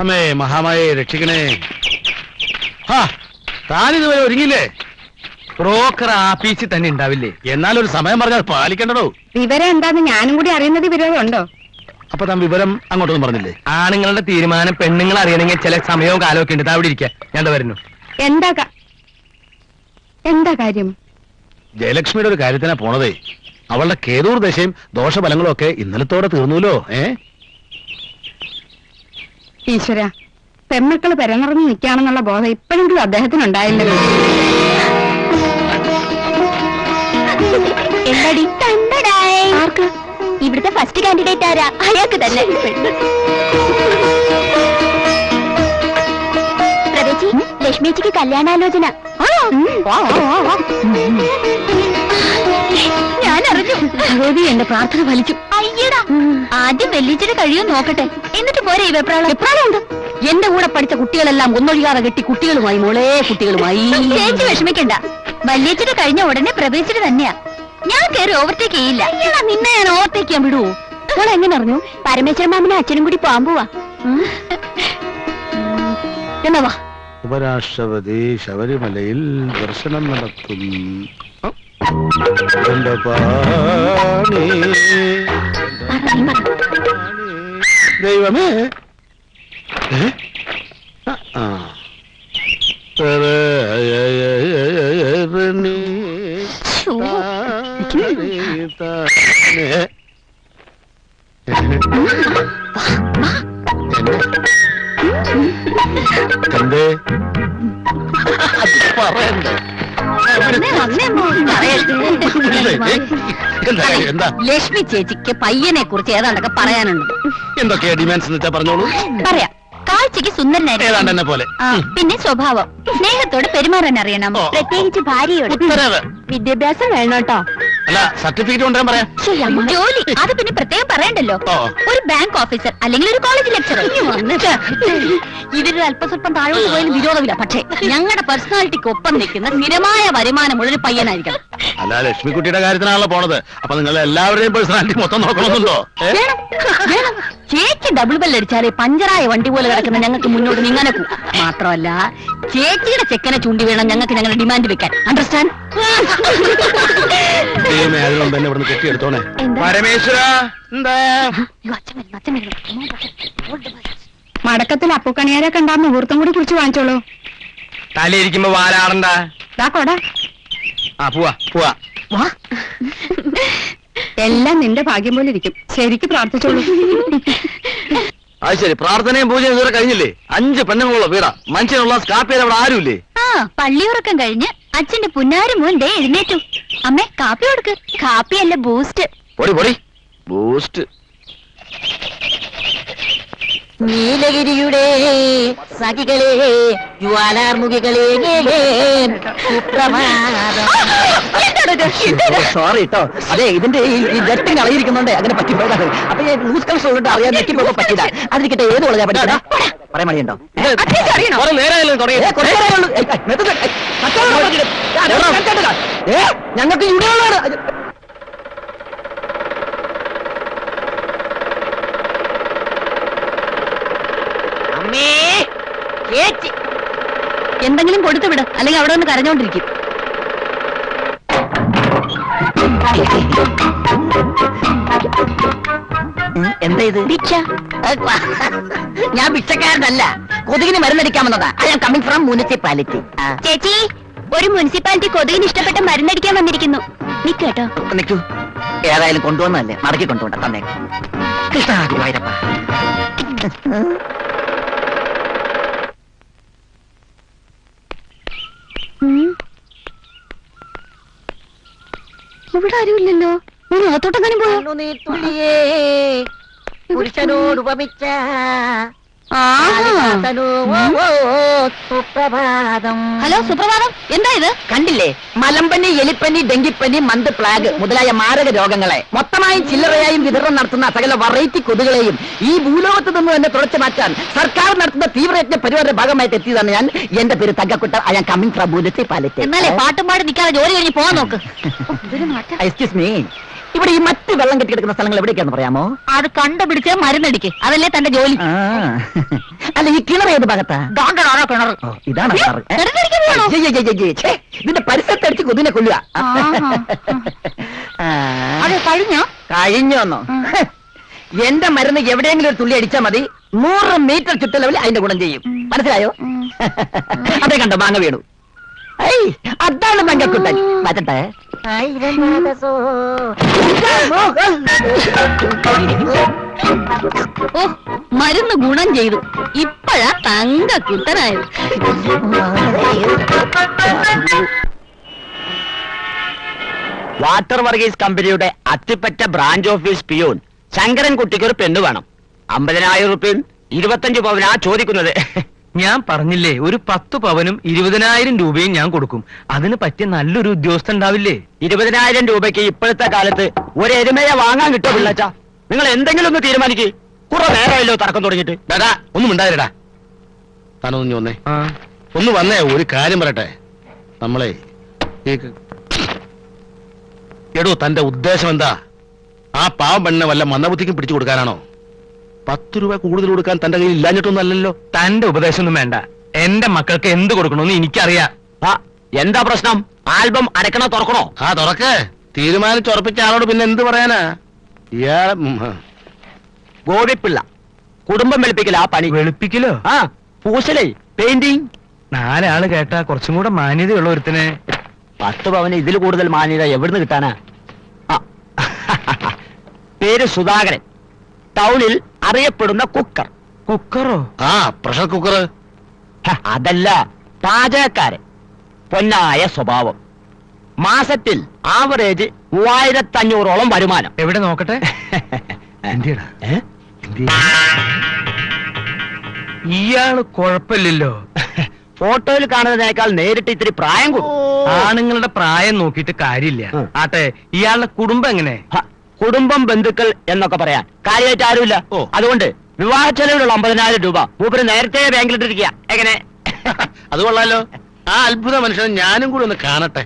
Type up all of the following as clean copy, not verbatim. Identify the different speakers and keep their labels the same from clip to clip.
Speaker 1: അമ്മേ മഹാമായെ രക്ഷിക്കണേ. താനിതുവരെ ഒരുങ്ങില്ലേ?
Speaker 2: ബ്രോക്കർ ആഫീസിൽ തന്നെ ഉണ്ടാവില്ലേ?
Speaker 1: എന്നാലൊരു സമയം പറഞ്ഞാൽ പാലിക്കണ്ടോ?
Speaker 3: വിവരം എന്താന്ന് ഞാനും കൂടി അറിയുന്നത് വിരോധമുണ്ടോ?
Speaker 1: അപ്പൊ താൻ വിവരം അങ്ങോട്ടൊന്നും പറഞ്ഞില്ലേ?
Speaker 2: ആണുങ്ങളുടെ തീരുമാനം പെണ്ണുങ്ങൾ അറിയണമെങ്കിൽ ചില സമയവും കാലമൊക്കെ ഉണ്ട്. അവിടെ ഇരിക്കുക, ഞാൻ വരുന്നു.
Speaker 3: എന്താ കാര്യം?
Speaker 1: ജയലക്ഷ്മിയുടെ ഒരു കാര്യത്തിനാ പോണതേ. അവളുടെ കേതൂർ ദശയും ദോഷഫലങ്ങളും ഒക്കെ ഇന്നലത്തോടെ തീർന്നുല്ലോ.
Speaker 3: ഈശ്വര, പെമ്മക്കള് പെരനിറഞ്ഞു നിൽക്കുകയാണെന്നുള്ള ബോധം ഇപ്പോഴെങ്കിലും അദ്ദേഹത്തിനുണ്ടായില്ലല്ലോ.
Speaker 4: ആർക്ക്? ഇവിടുത്തെ ഫസ്റ്റ് കാൻഡിഡേറ്റ് ആരാ? അയാൾക്ക് തന്നെ. പ്രവേശി, ലക്ഷ്മിയച്ചിക്ക് കല്യാണാലോചന. ഞാൻ അറിഞ്ഞു. ഭഗവതി എന്റെ പ്രാർത്ഥന ഫലിച്ചു. അയ്യടാ, ആദ്യം വെല്ലിച്ചിട്ട് കഴിയോ നോക്കട്ടെ, എന്നിട്ട് പോരെ ഈ വെപ്രാളം. വെപ്രാളമുണ്ട്. എന്റെ കൂടെ പഠിച്ച കുട്ടികളെല്ലാം ഒന്നൊഴിയാതെ കെട്ടി കുട്ടികളുമായി, മോളെ കുട്ടികളുമായി. ചേച്ചി വിഷമിക്കണ്ട, വല്യച്ചിട്ട് കഴിഞ്ഞ ഉടനെ പ്രവേശിച്ചിട്ട് തന്നെയാ. ഞാൻ കയറി ഓവർടേക്ക് ചെയ്യില്ല. നിന്നെ ഞാൻ ഓവർടേക്ക് ചെയ്യാൻ വിടുവോ? മോളെ എങ്ങനെ അറിഞ്ഞു? പരമേശ്വരൻ മാമനും അച്ഛനും കൂടി പോവാൻ പോവാ. എന്നാ വാ.
Speaker 1: ഉപരാഷ്ട്രപതി ശബരിമലയിൽ ദർശനം നടത്തും. ദൈവമേ, എന്തേ പറയണ്ടേ?
Speaker 4: ലക്ഷ്മി ചേച്ചിക്ക് പയ്യനെ കുറിച്ച് ഏതാണ്ടൊക്കെ പറയാനുണ്ട്.
Speaker 1: എന്തൊക്കെയാ ഡിമാൻഡ്സ് എന്ന് വെച്ചാ പറഞ്ഞോളൂ.
Speaker 4: പറയാം. കാഴ്ചക്ക് സുന്ദരനായിരുന്നു,
Speaker 1: ഏതാണ്ട് എന്നെ പോലെ.
Speaker 4: പിന്നെ സ്വഭാവം, സ്നേഹത്തോട് പെരുമാറാൻ അറിയണം, പ്രത്യേകിച്ച് ഭാര്യയോട്. വിദ്യാഭ്യാസം വേണം കേട്ടോ.
Speaker 1: അല്ല, സർട്ടിഫിക്കറ്റ് കൊണ്ടുവരാൻ പറയാം.
Speaker 4: ജോലി അത് പിന്നെ പ്രത്യേകം പറയണ്ടല്ലോ. ഒരു ബാങ്ക് ഓഫീസർ അല്ലെങ്കിൽ ഒരു കോളേജ് ലെക്ചറർ. ഇതിലൊരു അല്പസ്വല്പം താഴോട്ട് പോയാലും വിരോധമില്ല. പക്ഷേ ഞങ്ങളുടെ പേഴ്സണാലിറ്റിക്ക് ഒപ്പം നിൽക്കുന്ന സ്ഥിരമായ വരുമാനമുള്ള ഒരു പയ്യനായിരിക്കണം.
Speaker 1: അല്ല, ലക്ഷ്മിക്കുട്ടിയുടെ കാര്യത്തിനാണല്ലോ പോണത്. അപ്പൊ നിങ്ങൾ എല്ലാവരുടെയും പേഴ്സണാലിറ്റി മൊത്തം നോക്കണമെന്നുണ്ടോ?
Speaker 4: ചേച്ചി ഡബിൾ ബെല്ലടിച്ചാലേ പഞ്ചറായ വണ്ടി പോലെ കിടക്കുന്ന ഞങ്ങൾക്ക് മുന്നോട്ട് നീങ്ങാനെ പോകും. മാത്രമല്ല, ചേച്ചിയുടെ ചെക്കനെ ചൂണ്ടി വേണം ഞങ്ങൾക്ക് ഞങ്ങളുടെ ഡിമാൻഡ് വെക്കാൻ. അണ്ടർസ്റ്റാൻഡ്?
Speaker 1: അതിനുമുമ്പ് തന്നെ ഇവിടുന്ന് കെട്ടിയെടുത്തോണേ.
Speaker 2: പരമേശ്വര,
Speaker 3: മടക്കത്തിൽ അപ്പുക്കണിയാരെ കണ്ടാ മുഹൂർത്തം കൂടി കുറിച്ച് വാങ്ങിച്ചോളൂ.
Speaker 2: തലയിരിക്കുമ്പോ വാലാടണ്ട.
Speaker 3: കൊടാ.
Speaker 2: പോവാ പോവാ.
Speaker 3: എല്ലാം നിന്റെ ഭാഗ്യം പോലെ ഇരിക്കും. ശരിക്ക് പ്രാർത്ഥിച്ചോളൂ.
Speaker 1: അത് ശരി, പ്രാർത്ഥനയും പൂജയും ഇതുവരെ കഴിഞ്ഞില്ലേ? 5 പെണ്ണുങ്ങളുള്ള വീടാ. മനുഷ്യനുള്ള സ്കാപ്പിയിൽ അവിടെ ആരുമില്ലേ?
Speaker 4: പള്ളിയുറക്കം കഴിഞ്ഞ് അച്ഛന്റെ പുന്നാരി മോൻ ദേ എഴുന്നേറ്റു. അമ്മേ, കാപ്പി കൊടുക്ക്. കാപ്പിയല്ല, ബൂസ്റ്റ്.
Speaker 1: പൊടി പൊടി ബൂസ്റ്റ്.
Speaker 4: നീലഗിരിയുടെ സഖികളെ, ജ്വാലാർമുഖികളെ,
Speaker 5: സോറി കേട്ടോ. അതെ, ഇതിന്റെ ഈ ജെട്ടും കളയിരിക്കുന്നുണ്ട്, അങ്ങനെ പറ്റിപ്പോയതാണ്. അപ്പൊ ലൂസ് കൺട്രോൾ കൊണ്ട് അറിയാൻ നെറ്റിപ്പോ പറ്റില്ല. അതിരിക്കട്ടെ, ഏത് കൊള്ളാ പറ്റില്ല പറയാൻ മടിയുണ്ടോ? ഞങ്ങൾക്ക് ഇവിടെയുള്ളതാണ്.
Speaker 4: എന്തെങ്കിലും കൊടുത്തു വിട്, അല്ലെങ്കിൽ അവിടെ ഒന്ന് കരഞ്ഞോണ്ടിരിക്കും.
Speaker 5: എന്താ ഇത്?
Speaker 4: ഭിക്ഷ.
Speaker 5: ഞാൻ ഭിക്ഷക്കാരനല്ല, കൊതുകിന് മരുന്നടിക്കാമെന്നതാ. I am coming from municipality.
Speaker 4: ചേച്ചി, ഒരു മുനിസിപ്പാലിറ്റി കൊതുകിന് ഇഷ്ടപ്പെട്ട മരുന്നടിക്കാൻ വന്നിരിക്കുന്നു. നിക്കട്ടോ.
Speaker 5: നിൽക്കൂ, ഏതായാലും കൊണ്ടുവന്നല്ലേ, മടക്കി കൊണ്ടുപോണ്ട. തന്നേക്കും. കൃഷ്ണ ഗുരുവായൂരപ്പ.
Speaker 4: ഇവിടെ ആരുമില്ലല്ലോ. അകത്തോട്ടെങ്ങാനും പോയോ?
Speaker 5: പുരുഷനോട് ഉപമിച്ച സുപ്രഭാതം.
Speaker 4: ഹലോ, സുപ്രഭാതം. എന്താ ഇത്?
Speaker 5: കണ്ടില്ലേ, മലമ്പനി, എലിപ്പനി, ഡെങ്കിപ്പനി, മന്ത് പ്ലാഗ് മുതലായ മാരക രോഗങ്ങളെ മൊത്തമായും ചില്ലറയായും വിതരണം നടത്തുന്ന സകല വെറൈറ്റി കൊതുകളെയും ഈ ഭൂലോകത്ത് നിന്ന് തന്നെ തുടച്ചു മാറ്റാൻ സർക്കാർ നടത്തുന്ന തീവ്രയജ്ഞ പരിപാടിയുടെ ഭാഗമായിട്ട് എത്തിയതാണ് ഞാൻ. എന്റെ പേര് തങ്കക്കുട്ട. I am coming from municipality.
Speaker 4: എന്നാലേ പാട്ടും പാടി നിൽക്കാതെ ജോലി കഴിഞ്ഞ് പോകാൻ നോക്ക്.
Speaker 5: എക്സ്ക്യൂസ് മീ, ഇവിടെ ഈ മറ്റ് വെള്ളം കെട്ടിക്കിടക്കുന്ന സ്ഥലങ്ങൾ എവിടേക്കാന്ന് പറയാമോ?
Speaker 4: അത് കണ്ടുപിടിച്ച് മരുന്നടിക്ക്, അതല്ലേ തന്റെ ജോലി.
Speaker 5: ആ. അല്ല, ഈ കിണർ ഏത് ഭാഗത്താ?
Speaker 4: ദാണ്ടാണോ കിണർ?
Speaker 5: ഓ, ഇതാണ് കിണറ്.
Speaker 4: കിണറ്റടിക്കാൻ വേണോ?
Speaker 5: ഛേ, ഇതിന്റെ പരിസരത്തടിച്ച് കൊതിനെ കൊല്ലുക.
Speaker 4: അത് കഴിഞ്ഞോ?
Speaker 5: കഴിഞ്ഞോന്നോ? എന്റെ മരുന്ന് എവിടെയെങ്കിലും ഒരു തുള്ളി അടിച്ചാൽ മതി, 100 മീറ്റർ ചുറ്റളവിൽ അതിന്റെ ഗുണം ചെയ്യും. മനസ്സിലായോ? അതേ കണ്ടോ മാങ്ങ വീണു. ഐ, അതാണ് മങ്കക്കുട്ടൻ. മാറ്റട്ടെ.
Speaker 4: ഓ, മരുന്ന് ഗുണം ചെയ്തു. ഇപ്പഴാ തങ്ക കുട്ടനായത്.
Speaker 6: വാട്ടർ വർഗീസ് കമ്പനിയുടെ Athippatta branch office peon Sankaran കുട്ടിക്ക് ഒരു പെണ്ണ് വേണം. 50,000 റുപ്യയും 25 പവനാ ചോദിക്കുന്നത്.
Speaker 2: ഞാൻ പറഞ്ഞില്ലേ, ഒരു 10 പവനും 20,000 രൂപയും ഞാൻ കൊടുക്കും. അതിന് പറ്റിയ നല്ലൊരു ഉദ്യോഗസ്ഥൻ ഉണ്ടാവില്ലേ?
Speaker 6: 20,000 രൂപയ്ക്ക് ഇപ്പോഴത്തെ കാലത്ത് ഒരു എരുമയെ വാങ്ങാൻ കിട്ടോ പിള്ളച്ച? നിങ്ങൾ എന്തെങ്കിലും ഒന്ന് തീരുമാനിക്ക്. കുറെ നേരമല്ലോ തർക്കം തുടങ്ങിയിട്ട്.
Speaker 1: ഡാ ഒന്നും ഉണ്ടായിരടാ. താനൊന്നു വന്നേ, ഒന്ന് വന്നേ, ഒരു കാര്യം പറയട്ടെ. നമ്മളെ എടോ, തന്റെ ഉദ്ദേശം എന്താ? ആ പാവം പെണ്ണിനെ വല്ല മന്ദബുദ്ധിക്കും പിടിച്ചു കൊടുക്കാനാണോ? 10 രൂപ കൂടുതൽ കൊടുക്കാൻ തന്റെ കയ്യിൽ ഇല്ലാഞ്ഞിട്ടൊന്നും അല്ലല്ലോ.
Speaker 2: തന്റെ ഉപദേശമൊന്നും വേണ്ട. എന്റെ മക്കൾക്ക് എന്ത് കൊടുക്കണമെന്ന് എനിക്കറിയാം.
Speaker 6: ആ, എന്താ പ്രശ്നം? ആൽബം അടക്കണോ തുറക്കണോ?
Speaker 1: ആ തുറക്ക്. തീരുമാനിച്ചുറപ്പിച്ച ആളോട് പിന്നെ എന്ത് പറയാനാ? ഇയാളെ
Speaker 6: ഗോപിപ്പിള്ള കുടുംബം വെളുപ്പിക്കല ആ പണി.
Speaker 2: വെളുപ്പിക്കലോ?
Speaker 6: ആ, പൂശലേ, പെയിന്റിങ്.
Speaker 2: 4 ആള് കേട്ടാ കുറച്ചും കൂടെ മാന്യതയുള്ള ഒരുത്തനെ.
Speaker 6: 10 പവന് ഇതിൽ കൂടുതൽ മാന്യത എവിടുന്ന് കിട്ടാനാ? ആ, പേര് സുധാകരൻ, ടൗണിൽ അറിയപ്പെടുന്ന കുക്കർ.
Speaker 2: കുക്കറോ?
Speaker 1: ആ പ്രഷർ കുക്കർ.
Speaker 6: അതല്ല, പാചകക്കാരൻ. പൊന്നായ സ്വഭാവം. മാസത്തിൽ ആവറേജ് 3500ഓളം വരുമാനം.
Speaker 2: എവിടെ നോക്കട്ടെ? എന്തിയടാ?
Speaker 6: ഏ?
Speaker 2: ഇയാള് കുഴപ്പമില്ലല്ലോ.
Speaker 6: ഫോട്ടോയിൽ കാണുന്നതിനേക്കാൾ നേരിട്ട് ഇത്തിരി പ്രായം കൂടും.
Speaker 2: ആണുങ്ങളുടെ പ്രായം നോക്കിയിട്ട് കാര്യമില്ല. ആട്ടെ, ഇയാളുടെ കുടുംബം എങ്ങനെ?
Speaker 6: ഹ, കുടുംബം, ബന്ധുക്കൾ എന്നൊക്കെ പറയാൻ കാര്യമായിട്ട് ആരുമില്ല.
Speaker 1: ഓ.
Speaker 6: അതുകൊണ്ട് വിവാഹ ചെലവിലുള്ള 50,000 രൂപ മൂപ്പര് നേരത്തെ ബാങ്കിലിട്ടിരിക്കുക. എങ്ങനെ?
Speaker 1: അത് കൊള്ളാലോ. ആ അത്ഭുത മനുഷ്യനെ ഞാനും കൂടി ഒന്ന് കാണട്ടെ.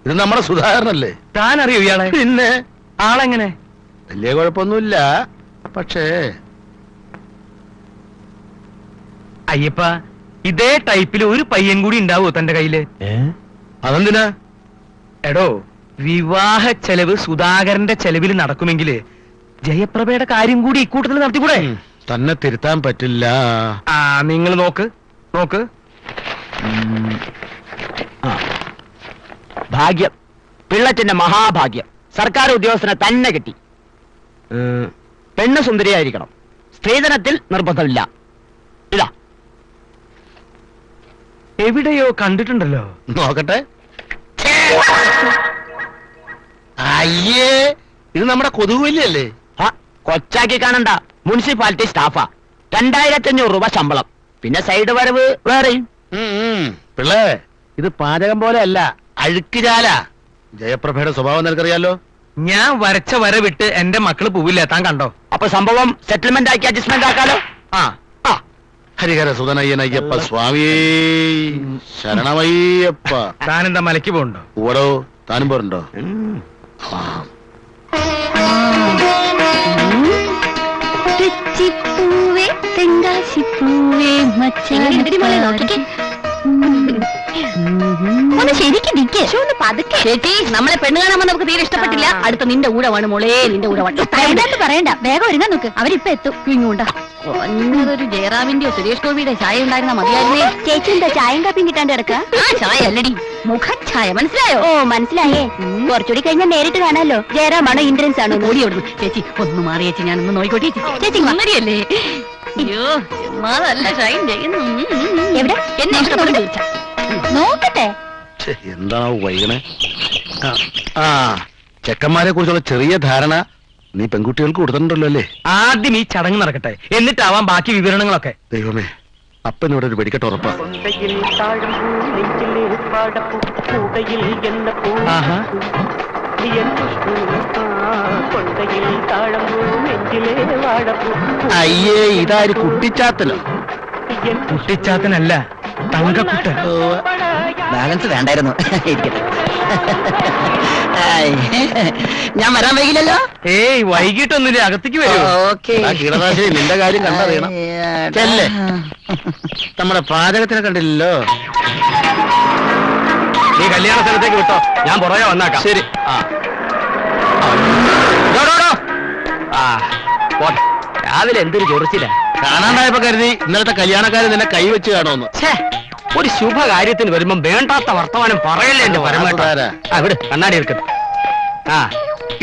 Speaker 1: ഇത് നമ്മുടെ സുധാകരനല്ലേ?
Speaker 2: താൻ അറിയോ ഇയാളെ?
Speaker 1: പിന്നെ
Speaker 2: ആളെങ്ങനെ?
Speaker 1: വലിയ കുഴപ്പമൊന്നുമില്ല. പക്ഷേ
Speaker 2: അയ്യപ്പ, ഇതേ ടൈപ്പിൽ ഒരു പയ്യൻ കൂടി ഉണ്ടാവോ തന്റെ കയ്യില്?
Speaker 1: അതെന്തിനാ?
Speaker 2: എടോ, വിവാഹ ചെലവ് സുധാകരന്റെ ചെലവിൽ നടക്കുമെങ്കില് ജയപ്രഭയുടെ കാര്യം കൂടി ഇക്കൂട്ടത്തിൽ നടത്തിക്കൂടെ?
Speaker 1: തന്നെ തിരുത്താൻ പറ്റില്ല.
Speaker 2: ആ, നിങ്ങൾ നോക്ക് നോക്ക്.
Speaker 6: ആ. ഭാഗ്യം, പിള്ളച്ചന്റെ മഹാഭാഗ്യം. സർക്കാർ ഉദ്യോഗസ്ഥനെ തന്നെ കിട്ടി. പെണ്ണ് സുന്ദരിയായിരിക്കണം. സ്ത്രീധനത്തിൽ നിർബന്ധമില്ല. ഇതാ.
Speaker 2: എവിടെയോ കണ്ടിട്ടുണ്ടല്ലോ.
Speaker 1: നോക്കട്ടെ. അയ്യേ, ഇത് നമ്മുടെ കൊതുകുവല്ലിയല്ലേ?
Speaker 6: ആ, കൊച്ചാക്കി കാണണ്ട. മുനിസിപ്പാലിറ്റി സ്റ്റാഫാ. 2,500 രൂപ ശമ്പളം. പിന്നെ സൈഡ് വരവ് വേറെയും.
Speaker 1: പിള്ളേ, ഇത് പാചകം പോലെ അല്ല, അഴുക്കുചാല. ജയപ്രഭയുടെ സ്വഭാവം നിനക്കറിയാലോ.
Speaker 2: ഞാൻ വരച്ച വര വിട്ട് എന്റെ മക്കള് പോവില്ല. താൻ കണ്ടോ?
Speaker 6: അപ്പൊ സംഭവം സെറ്റിൽമെന്റ് ആക്കി അഡ്ജസ്റ്റ്മെന്റ് ആക്കാലോ.
Speaker 2: ആ,
Speaker 6: ആ,
Speaker 1: ഹരിഹര സുതനയ്യനയ്യപ്പ സ്വാമിയേ ശരണമയ്യപ്പ.
Speaker 2: താൻ എന്താ മലയ്ക്ക് പോകണ്ടോ?
Speaker 1: ഓടോ, താനും പോരുണ്ടോ?
Speaker 4: തെച്ചിപ്പൂവേ തെങ്കാശിപ്പൂവേ മച്ചാ. ഒന്ന് ശരിക്കും നിക്ക്. പതുക്കെ. ചേച്ചി, നമ്മളെ പെണ്ണ് കാണാൻ നമുക്ക് തീരെ ഇഷ്ടപ്പെട്ടില്ല. അടുത്ത നിന്റെ ഊഴമാണ് മോളെ, നിന്റെ ഊഴമാണ്. പറയണ്ട, വേഗം ഒരുങ്ങാൻ നോക്ക്. അവരിപ്പൊ എത്തും. ഇങ്ങോട്ടാ ഒന്നൊരു ജയറാമിന്റെയോ സുരേഷ് ഗോപിയുടെ ചായ ഉണ്ടായിരുന്ന മതിയായിരുന്നേ. ചേച്ചി എന്താ ചായയും കാപ്പിയും കിട്ടാണ്ട് കിടക്ക? ആ ചായ അല്ലടി, മുഖഛായ. മനസ്സിലായോ? ഓ മനസ്സിലായേ. കുറച്ചുകൂടി കഴിഞ്ഞാൽ നേരിട്ട് കാണാലോ. ജയറാമാണോ ഇന്ദ്രൻസ് ആണോ? ഓടി ഓടുന്നു. ചേച്ചി ഒന്ന് മാറി ചേച്ചി, ഞാനൊന്ന് നോയിക്കോട്ടെ. ചേച്ചി മങ്ങടിയല്ലേ? അയ്യോ, ചുമ്മാതല്ല ഷൈൻ ചെയ്യുന്നു. എവിടെ എന്നെ ഇഷ്ടപ്പെടും ചോദിച്ച നോക്കട്ടെ.
Speaker 1: എന്താണോ വൈകണേ? ആ, ചെക്കന്മാരെ കുറിച്ചുള്ള ചെറിയ ധാരണ നീ പെൺകുട്ടികൾക്ക് കൊടുത്തിട്ടുണ്ടല്ലോ അല്ലേ?
Speaker 2: ആദ്യം ഈ ചടങ്ങ് നടക്കട്ടെ, എന്നിട്ടാവാം ബാക്കി വിവരണങ്ങളൊക്കെ.
Speaker 1: ദൈവമേ, അപ്പനോട് ഒരു വെടിക്കെട്ട് ഉറപ്പാ.
Speaker 2: ആഹാ,
Speaker 1: അയ്യേ, ഇതാര് കുട്ടിച്ചാത്തനോ?
Speaker 2: കുട്ടിച്ചാത്തനല്ല, തങ്കക്കുട്ടൻ.
Speaker 5: ബാലൻസ് വേണ്ടായിരുന്നു. ഇരിക്കട്ടെ. ആയ്. ഞാൻ വരാൻ വൈകില്ലല്ലോ.
Speaker 2: ഏയ് വൈകിട്ടൊന്നുമില്ല, അകത്തേക്ക് വരൂ.
Speaker 5: ഓക്കെ.
Speaker 1: ആ കീടനാശിനി നിന്റെ കാര്യം കണ്ടറിയണം. ചെല്ല്. നമ്മുടെ പാചകത്തിനെ കണ്ടില്ലല്ലോ.
Speaker 2: നീ കല്യാണ സ്ഥലത്തേക്ക് വിട്ടോ, ഞാൻ പുറകെ വന്നാക്കാം.
Speaker 1: ശരി.
Speaker 2: ആ ഡോ, ഡോ, ഡോ. ആ പോട്ടെ. രാവിലെ എന്തൊരു ചൊറിച്ചില്ല.
Speaker 1: കാണാണ്ടായപ്പോ കരുതി ഇന്നലത്തെ കല്യാണക്കാരൻ നിന്നെ കൈവച്ച് കാണുമെന്ന്.
Speaker 2: ഒരു ശുഭകാര്യത്തിന് വരുമ്പം വേണ്ടാത്ത വർത്തമാനം പറയല്ലേ എന്റെ പരമേട്ടാ. വിട്, കണ്ണാടി എടുക്കട്ടെ. ആ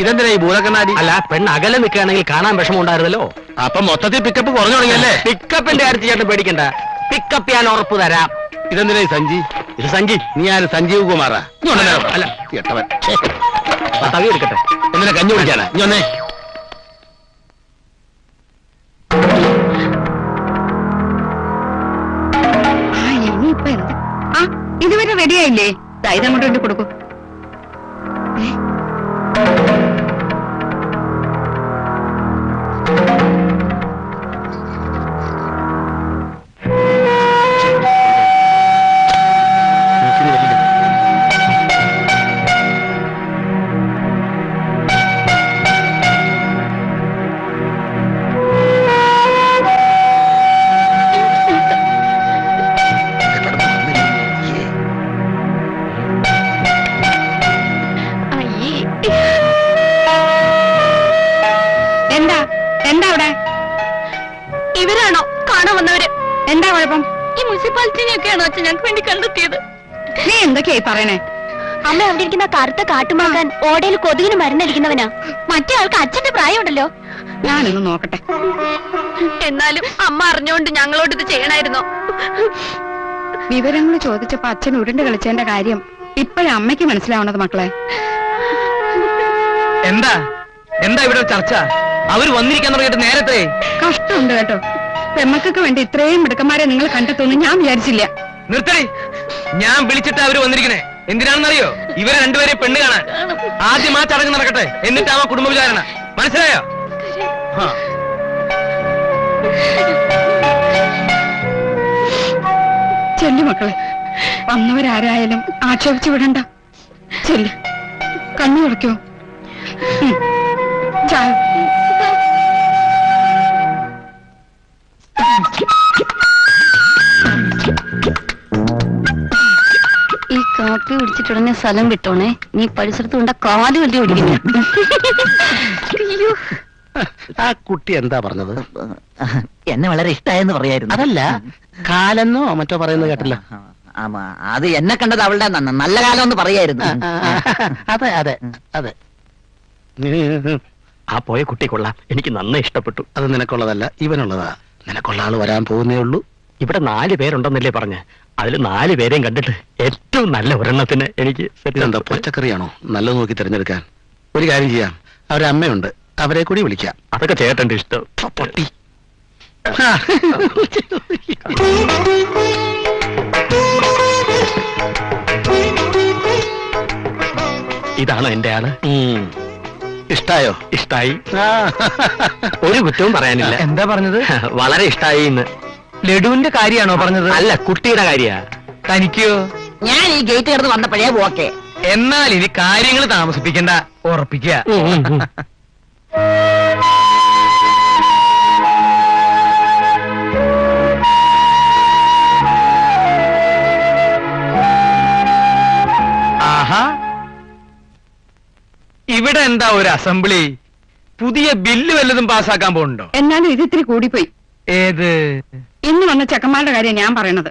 Speaker 1: ഇതെന്തിനാ ഈ ഭൂതക്കണ്ണാടി?
Speaker 2: അല്ല, പെണ്ണ് അകലെ നിൽക്കുകയാണെങ്കിൽ കാണാൻ വിഷമം ഉണ്ടായിരുന്നല്ലോ.
Speaker 1: അപ്പൊ മൊത്തത്തിൽ പിക്കപ്പ് കുറഞ്ഞു തുടങ്ങിയല്ലേ?
Speaker 2: പിക്കപ്പിന്റെ കാര്യത്തിൽ ചേട്ടൻ പേടിക്കണ്ട, പിക്കപ്പ് ഞാൻ ഉറപ്പ് തരാം.
Speaker 1: ഇതെന്തിനാ ഈ സഞ്ചി?
Speaker 2: ഇത് സഞ്ജി.
Speaker 1: നീ ആര് സഞ്ജീവ് കുമാറാ?
Speaker 2: അല്ല,
Speaker 1: കേട്ടവൻ.
Speaker 2: തവി എടുക്കട്ടെ.
Speaker 1: എന്തിനാ കഞ്ഞി കുടിക്കാനാ? നീ ഒന്നേ.
Speaker 3: ആ ഇനിയിപ്പൊ എന്ത്? ആ ഇതുവരെ റെഡിയായില്ലേ? ഇതങ്ങോട്ട് വേണ്ടി കൊടുക്കൂ. എന്താ എന്താ അവിടെ?
Speaker 4: ഇവരാണോ കാണാൻ വന്നവര്?
Speaker 3: എന്താ കുഴപ്പം?
Speaker 4: ഈ മുനിസിപ്പാലിറ്റിനെയൊക്കെയാണോ അച്ഛൻ ഞങ്ങൾക്ക് വേണ്ടി കണ്ടെത്തിയത്?
Speaker 3: നീ എന്തൊക്കെയായി പറയണേ?
Speaker 4: അമ്മ അവിടെ ഇരിക്കുന്ന കറുത്ത കാട്ടുമാക്കാൻ ഓടയിൽ കൊതുകിന് മരുന്നടിക്കുന്നവനാ. മറ്റേ ആൾക്ക് അച്ഛന്റെ പ്രായമുണ്ടല്ലോ.
Speaker 3: ഞാനൊന്ന് നോക്കട്ടെ.
Speaker 4: എന്നാലും അമ്മ അറിഞ്ഞുകൊണ്ട് ഞങ്ങളോട് ഇത് ചെയ്യണായിരുന്നോ?
Speaker 3: വിവരങ്ങൾ ചോദിച്ചപ്പോ അച്ഛൻ ഉരുണ്ട് കളിച്ചതിന്റെ കാര്യം ഇപ്പോഴും അമ്മയ്ക്ക് മനസ്സിലാവണത് മക്കളെ.
Speaker 2: എന്താ എന്താ ഇവിടെ ചർച്ച? അവര് വന്നിരിക്കാൻ തുടങ്ങിയിട്ട് നേരത്തെ.
Speaker 3: കഷ്ടമുണ്ട് കേട്ടോ. പെമ്മക്കൊക്കെ വേണ്ടി ഇത്രയും മിടുക്കന്മാരെ നിങ്ങൾ കണ്ടെത്തുമെന്ന് ഞാൻ വിചാരിച്ചില്ല.
Speaker 2: നിർത്തടി. ഞാൻ വിളിച്ചിട്ട് അവര് വന്നിരിക്കണേ എന്തിനാണെന്നറിയോ? ഇവരെ രണ്ടുപേരെ പെണ്ണ് കാണാൻ. ആദ്യം ആ ചടങ്ങ് നടക്കട്ടെ, എന്നിട്ടാവാ കുടുംബ വിചാരണ. മനസ്സിലായോ?
Speaker 3: ചെല്ലു മക്കളെ, വന്നവരാരായാലും ആക്ഷേപിച്ചു വിടണ്ട. ചെല്ലു, കണ്ണു തുറക്കോ. ചായ.
Speaker 4: ഈ കാപ്പി കുടിച്ചിട്ടുടനെ സ്ഥലം വിട്ടോണേ. നീ പരിസരത്ത് കൊണ്ട കാല് വലിയ ഓടിക്കുന്നു.
Speaker 1: ആ കുട്ടി എന്താ പറഞ്ഞത്?
Speaker 5: എന്നെ വളരെ ഇഷ്ടമായെന്ന് പറയായിരുന്നു.
Speaker 1: അതല്ല, കാലെന്നോ മറ്റോ പറയുന്നത് കേട്ടില്ല.
Speaker 5: അത് എന്നെ കണ്ടത് അവളുടെ നല്ല കാലം എന്ന് പറയായിരുന്നു.
Speaker 1: അതെ അതെ അതെ.
Speaker 2: ആ പോയ കുട്ടി കൊള്ളാം, എനിക്ക് നന്നായി ഇഷ്ടപ്പെട്ടു.
Speaker 1: അത് നിനക്കുള്ളതല്ല, ഇവനുള്ളതാ. നിനക്കുള്ള ആള് വരാൻ പോകുന്നേ ഉള്ളൂ.
Speaker 2: ഇവിടെ 4 പേരുണ്ടെന്നല്ലേ പറഞ്ഞ? അതിൽ 4 പേരെയും കണ്ടിട്ട് ഏറ്റവും നല്ല ഒരെണ്ണത്തിന് എനിക്ക്
Speaker 1: ഇതെന്താ പച്ചക്കറിയാണോ? നല്ലത് നോക്കി തിരഞ്ഞെടുക്കാൻ. ഒരു കാര്യം ചെയ്യാം, അവരെ അമ്മയുണ്ട്, അവരെ കൂടി വിളിക്കാം.
Speaker 2: അതൊക്കെ ചേട്ടന്റെ ഇഷ്ടം.
Speaker 1: പൊട്ടി.
Speaker 2: ഇതാണോ എന്റെ ആള്?
Speaker 1: ഇഷ്ടായോ?
Speaker 2: ഇഷ്ടായി. ഒരു കുറ്റവും പറയാനില്ല. എന്താ പറഞ്ഞത്? വളരെ ഇഷ്ടായി എന്ന്. ലഡുവിന്റെ കാര്യാണോ പറഞ്ഞത്? അല്ല, കുട്ടിയുടെ കാര്യ. തനിക്കോ?
Speaker 5: ഞാൻ ഈ ഗേറ്റ് കിടന്ന് വന്നപ്പോഴേ ഓക്കെ.
Speaker 2: എന്നാൽ ഇനി കാര്യങ്ങൾ താമസിപ്പിക്കണ്ട, ഉറപ്പിക്കുക. ആഹാ, ഇവിടെ എന്താ ഒരു അസംബ്ലി? പുതിയ ബില്ല് വല്ലതും പാസ്സാക്കാൻ പോകുന്നുണ്ടോ?
Speaker 3: എന്നാലും ഇത് ഇത്തിരി കൂടിപ്പോയി.
Speaker 2: ഏത്?
Speaker 3: ഇന്ന് വന്ന ചെക്കന്മാരുടെ കാര്യം ഞാൻ പറയണത്.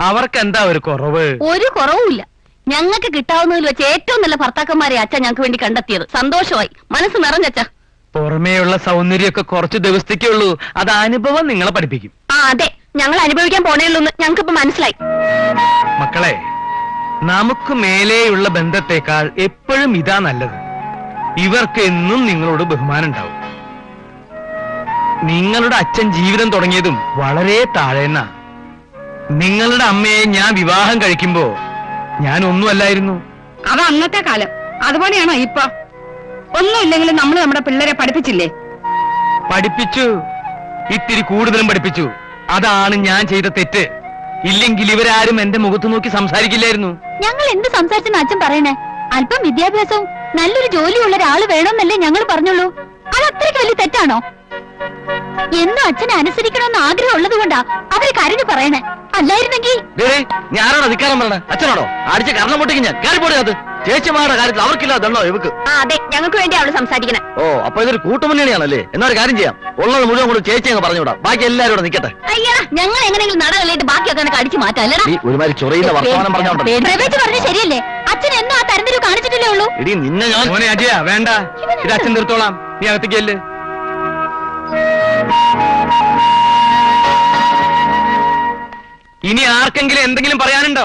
Speaker 2: അവർക്ക് എന്താ ഒരു കുറവ്?
Speaker 4: ഒരു കുറവുമില്ല. ഞങ്ങൾക്ക് കിട്ടാവുന്നതിൽ വെച്ച് ഏറ്റവും നല്ല ഭർത്താക്കന്മാരെ അച്ഛൻ ഞങ്ങൾക്ക് വേണ്ടി കണ്ടെത്തിയത്. സന്തോഷമായി, മനസ്സ് നിറഞ്ഞച്ച.
Speaker 2: പുറമേയുള്ള സൗന്ദര്യമൊക്കെ കുറച്ച് ദിവസത്തേക്കേ ഉള്ളൂ. അത് അനുഭവം നിങ്ങളെ പഠിപ്പിക്കും.
Speaker 4: ആ അതെ, ഞങ്ങൾ അനുഭവിക്കാൻ പോണേയുള്ളൂന്ന് ഞങ്ങൾക്കിപ്പോ മനസ്സിലായി.
Speaker 2: മക്കളെ, നമുക്ക് മേലെയുള്ള ബന്ധത്തെക്കാൾ എപ്പോഴും ഇതാ നല്ലത്. ഇവർക്ക് എന്നും നിങ്ങളോട് ബഹുമാനം ഉണ്ടാവും. നിങ്ങളുടെ അച്ഛൻ ജീവിതം തുടങ്ങിയതും വളരെ താഴേന്നാ. നിങ്ങളുടെ അമ്മയെ ഞാൻ വിവാഹം കഴിക്കുമ്പോ ഞാൻ ഒന്നുമല്ലായിരുന്നു.
Speaker 3: അത് അന്നത്തെ കാലം. അതുപോലെയാണോ ഇപ്പൊ? ഒന്നുമില്ലെങ്കിലും നമ്മൾ നമ്മുടെ പിള്ളേരെ പഠിപ്പിച്ചില്ലേ?
Speaker 2: പഠിപ്പിച്ചു, ഇത്തിരി കൂടുതലും പഠിപ്പിച്ചു. അതാണ് ഞാൻ ചെയ്ത തെറ്റ്. ഇല്ലെങ്കിൽ ഇവരാരും എന്റെ മുഖത്ത് നോക്കി സംസാരിക്കില്ലായിരുന്നു.
Speaker 4: ഞങ്ങൾ എന്ത് സംസാരിച്ചെന്ന് അച്ഛൻ പറയണേ? അല്പം വിദ്യാഭ്യാസവും നല്ലൊരു ജോലിയുള്ള ഒരാള് വേണമെന്നല്ലേ ഞങ്ങൾ പറഞ്ഞുള്ളൂ. അത് അത്രയ്ക്ക് വലിയ തെറ്റാണോ? എന്നും അച്ഛനെ അനുസരിക്കണമെന്ന് ആഗ്രഹം ഉള്ളത് കൊണ്ടാ അവര് കരഞ്ഞു പറയണേ. അല്ലായിരുന്നെങ്കിൽ
Speaker 2: ഞാനാണോ അധികാരം പറഞ്ഞത്? അച്ഛനാണോ? അടിച്ച് കരണം പൊട്ടിക്ക് ഞാൻ കയറിപ്പോടിയത്. ചേച്ചിമാരുടെ കാര്യത്തിൽ അവർക്കില്ലാതല്ലോ ഇവക്ക്.
Speaker 4: അതെ, ഞങ്ങൾക്ക് വേണ്ടി അവള് സംസാരിക്കണേ.
Speaker 2: ഓ, അപ്പൊ ഇതൊരു കൂട്ടുമുന്നണിയാണല്ലേ? എന്നാ ഒരു കാര്യം ചെയ്യാം, ഉള്ളത് മുഴുവൻ കൂടി ചേച്ചി അങ്ങ് പറഞ്ഞുവിടാം, ബാക്കി എല്ലാവരും ഇവിടെ നിൽക്കട്ടെ.
Speaker 4: അയ്യാ, ഞങ്ങൾ എങ്ങനെയെങ്കിലും നടകളിട്ട് ബാക്കിയൊക്കെ അടിച്ചു മാറ്റാം. അല്ലടാ,
Speaker 2: നീ ഒരുമാതിരി ചൊറിയുന്ന വർത്തമാനം പറഞ്ഞോണ്ടോ?
Speaker 4: പ്രവേശ് പറഞ്ഞ ശരിയല്ലേ? അച്ഛൻ എന്നും ആ തരംതിരിവ് കാണിച്ചിട്ടില്ലേ ഉള്ളൂ.
Speaker 2: ഇടി നിന്നെ ഞാൻ മോനെ അജയ വേണ്ട, ഇത് അച്ഛൻ നിർത്തോളാം, നീ അകത്തേക്കല്ലേ. ഇനി ആർക്കെങ്കിലും എന്തെങ്കിലും പറയാനുണ്ടോ?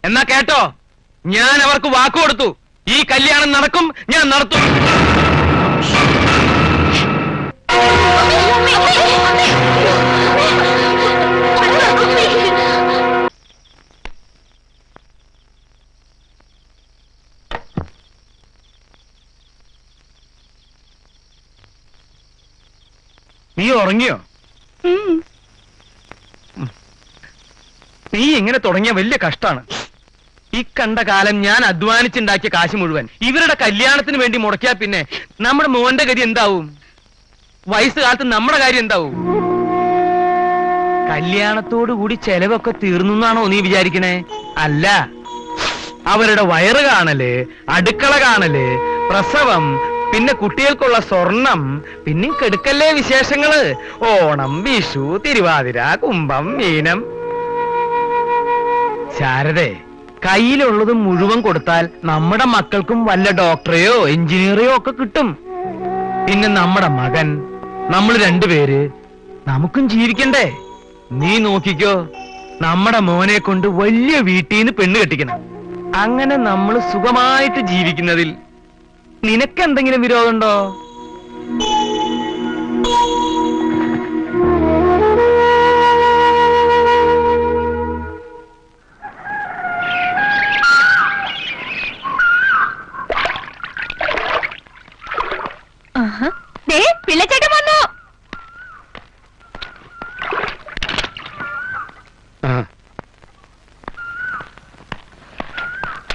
Speaker 2: എന്നാ കേട്ടോ, ഞാൻ അവർക്ക് വാക്കു കൊടുത്തു, ഈ കല്യാണം നടക്കും, ഞാൻ നടത്തും. നീ ഉറങ്ങിയോ? നീ ഇങ്ങനെ തുടങ്ങിയ വലിയ കഷ്ടാണ്. ഈ കണ്ട കാലം ഞാൻ അധ്വാനിച്ചുണ്ടാക്കിയ കാശ് മുഴുവൻ ഇവരുടെ കല്യാണത്തിന് വേണ്ടി മുടക്കിയാ പിന്നെ നമ്മുടെ മോന്റെ ഗതി എന്താവും? വയസ്സുകാലത്ത് നമ്മുടെ കാര്യം എന്താവും? കല്യാണത്തോടു കൂടി ചെലവൊക്കെ തീർന്നാണോ നീ വിചാരിക്കണേ? അല്ല, അവരുടെ വയറ് കാണല്, അടുക്കള കാണല്, പ്രസവം, പിന്നെ കുട്ടികൾക്കുള്ള സ്വർണം, പിന്നെ കെടുക്കല്ലേ വിശേഷങ്ങള്, ഓണം, വിഷു, തിരുവാതിര, കുംഭം, മീനം. ശാരദേ, കയ്യിലുള്ളത് മുഴുവൻ കൊടുത്താൽ നമ്മുടെ മക്കൾക്കും വല്ല ഡോക്ടറെയോ എഞ്ചിനീയറെയോ ഒക്കെ കിട്ടും. പിന്നെ നമ്മുടെ മകൻ, നമ്മൾ രണ്ടുപേര്, നമുക്കും ജീവിക്കണ്ടേ? നീ നോക്കിക്കോ, നമ്മുടെ മോനെ കൊണ്ട് വലിയ വീട്ടിൽ നിന്ന് പെണ്ണ് കെട്ടിക്കണം. അങ്ങനെ നമ്മൾ സുഖമായിട്ട് ജീവിക്കുന്നതിൽ നിനക്കെന്തെങ്കിലും വിരോധമുണ്ടോ?
Speaker 4: പിള്ളച്ചേട്ടൻ വന്നു.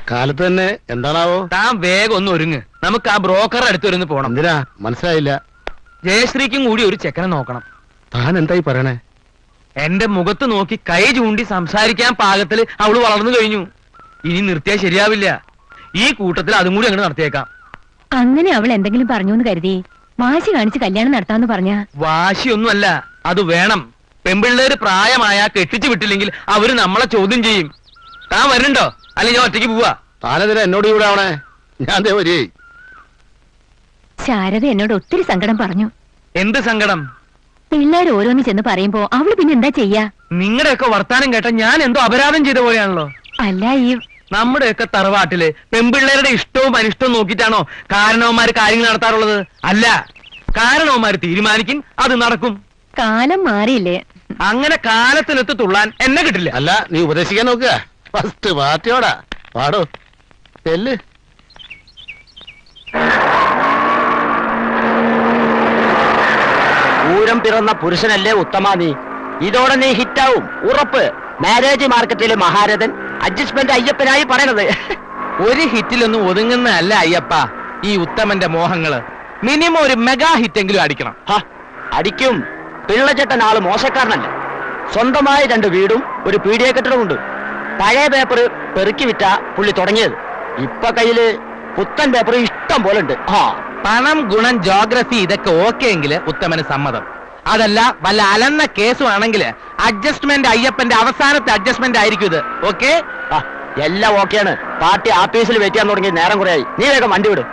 Speaker 1: കാലത്ത് തന്നെ എന്താണാവോ?
Speaker 2: താൻ വേഗം ഒന്ന് ഒരുങ്ങ്, നമുക്ക് ആ ബ്രോക്കറുടെ അടുത്തൊരുന്ന് പോണം.
Speaker 1: എന്തിനാ? മനസ്സിലായില്ല.
Speaker 2: ജയശ്രീക്കും കൂടി ഒരു ചെക്കനെ നോക്കണം.
Speaker 1: താൻ എന്തായി പറയണേ?
Speaker 2: എന്റെ മുഖത്ത് നോക്കി കൈ ചൂണ്ടി സംസാരിക്കാൻ പാകത്തില് അവള് വളർന്നു കഴിഞ്ഞു. ഇനി നിർത്തിയാൽ ശരിയാവില്ല. ഈ കൂട്ടത്തിൽ അതും കൂടി അങ്ങനെ നടത്തിയേക്കാം.
Speaker 4: അങ്ങനെ അവൾ എന്തെങ്കിലും പറഞ്ഞു എന്ന് കരുതി വാശി കാണിച്ച് കല്യാണം നടത്താന്ന് പറഞ്ഞ?
Speaker 2: വാശിയൊന്നുമല്ല, അത് വേണം. പെൺപിള്ളേര് പ്രായമായ കെട്ടിച്ചു വിട്ടില്ലെങ്കിൽ അവര് നമ്മളെ ചോദ്യം ചെയ്യും. താൻ വരുന്നുണ്ടോ? അല്ലെങ്കിൽ ഞാൻ ഒറ്റയ്ക്ക് പോവാ.
Speaker 1: താനെതിരെ എന്നോട് കൂടെ ആവണേ? ഞാൻ ദേ വരേ.
Speaker 4: ശാരദ എന്നോട് ഒത്തിരി സങ്കടം പറഞ്ഞു.
Speaker 2: എന്ത് സങ്കടം?
Speaker 4: പിള്ളേർ ഓരോന്ന് ചെന്ന് പറയുമ്പോ അവള് പിന്നെ എന്താ ചെയ്യാ?
Speaker 2: നിങ്ങളുടെയൊക്കെ വർത്താനം കേട്ട ഞാൻ എന്തോ അപരാധം ചെയ്ത പോലെയാണല്ലോ.
Speaker 4: അല്ല, ഈ
Speaker 2: നമ്മുടെയൊക്കെ തറവാട്ടില് പെൺപിള്ളേരുടെ ഇഷ്ടവും അനിഷ്ടവും നോക്കിയിട്ടാണോ കാരണവന്മാര് കാര്യങ്ങൾ നടത്താറുള്ളത്? അല്ല, കാരണവന്മാര് തീരുമാനിക്കും, അത് നടക്കും.
Speaker 4: കാലം മാറിയില്ലേ?
Speaker 2: അങ്ങനെ കാലത്തിനൊത്ത് തുള്ളാൻ എന്നെ കിട്ടില്ല.
Speaker 1: അല്ല, നീ ഉപദേശിക്കാൻ നോക്കുക. ഫസ്റ്റ് പാർട്ടിയോടാ പാടോ ചെല്ല്.
Speaker 6: പൂരം പിറന്ന പുരുഷനല്ലേ ഉത്തമ നീ. ഇതോടെ നീ ഹിറ്റാവും ഉറപ്പ്. മാരേജ് മാർക്കറ്റിലെ മഹാരഥൻ അഡ്ജസ്റ്റ്മെന്റ് അയ്യപ്പനായി പറയണത്.
Speaker 2: ഒരു ഹിറ്റിലൊന്നും ഒതുങ്ങുന്ന അല്ല അയ്യപ്പ ഈ ഉത്തമന്റെ മോഹങ്ങള്. മിനിമം ഒരു മെഗാ ഹിറ്റെങ്കിലും അടിക്കണം.
Speaker 6: അടിക്കും. പിള്ളച്ചേട്ടൻ ആള് മോശക്കാരനല്ല. സ്വന്തമായി 2 വീടും ഒരു പീഡിയ കെട്ടിടമുണ്ട്. പഴയ പേപ്പർ പെറുക്കി വിറ്റ പുള്ളി തുടങ്ങിയത്. ഇപ്പൊ കയ്യില് പുത്തൻ പേപ്പർ ഇഷ്ടം പോലെ ഉണ്ട്.
Speaker 2: പണം, ഗുണം, ജോഗ്രഫി ഇതൊക്കെ ഓക്കെ എങ്കില് ഉത്തമന് സമ്മതം. അതല്ല വല്ല അലന്ന കേസുവാണെങ്കിൽ അഡ്ജസ്റ്റ്മെന്റ് അയ്യപ്പന്റെ അവസാനത്തെ അഡ്ജസ്റ്റ്മെന്റ് ആയിരിക്കും ഇത്. ഓക്കെ?
Speaker 6: എല്ലാം ഓക്കെയാണ്. പാർട്ടി ആഫീസിൽ വെയിറ്റ് ചെയ്യാൻ തുടങ്ങി നേരം കുറയായി. നീ വേഗം വണ്ടി വിട്.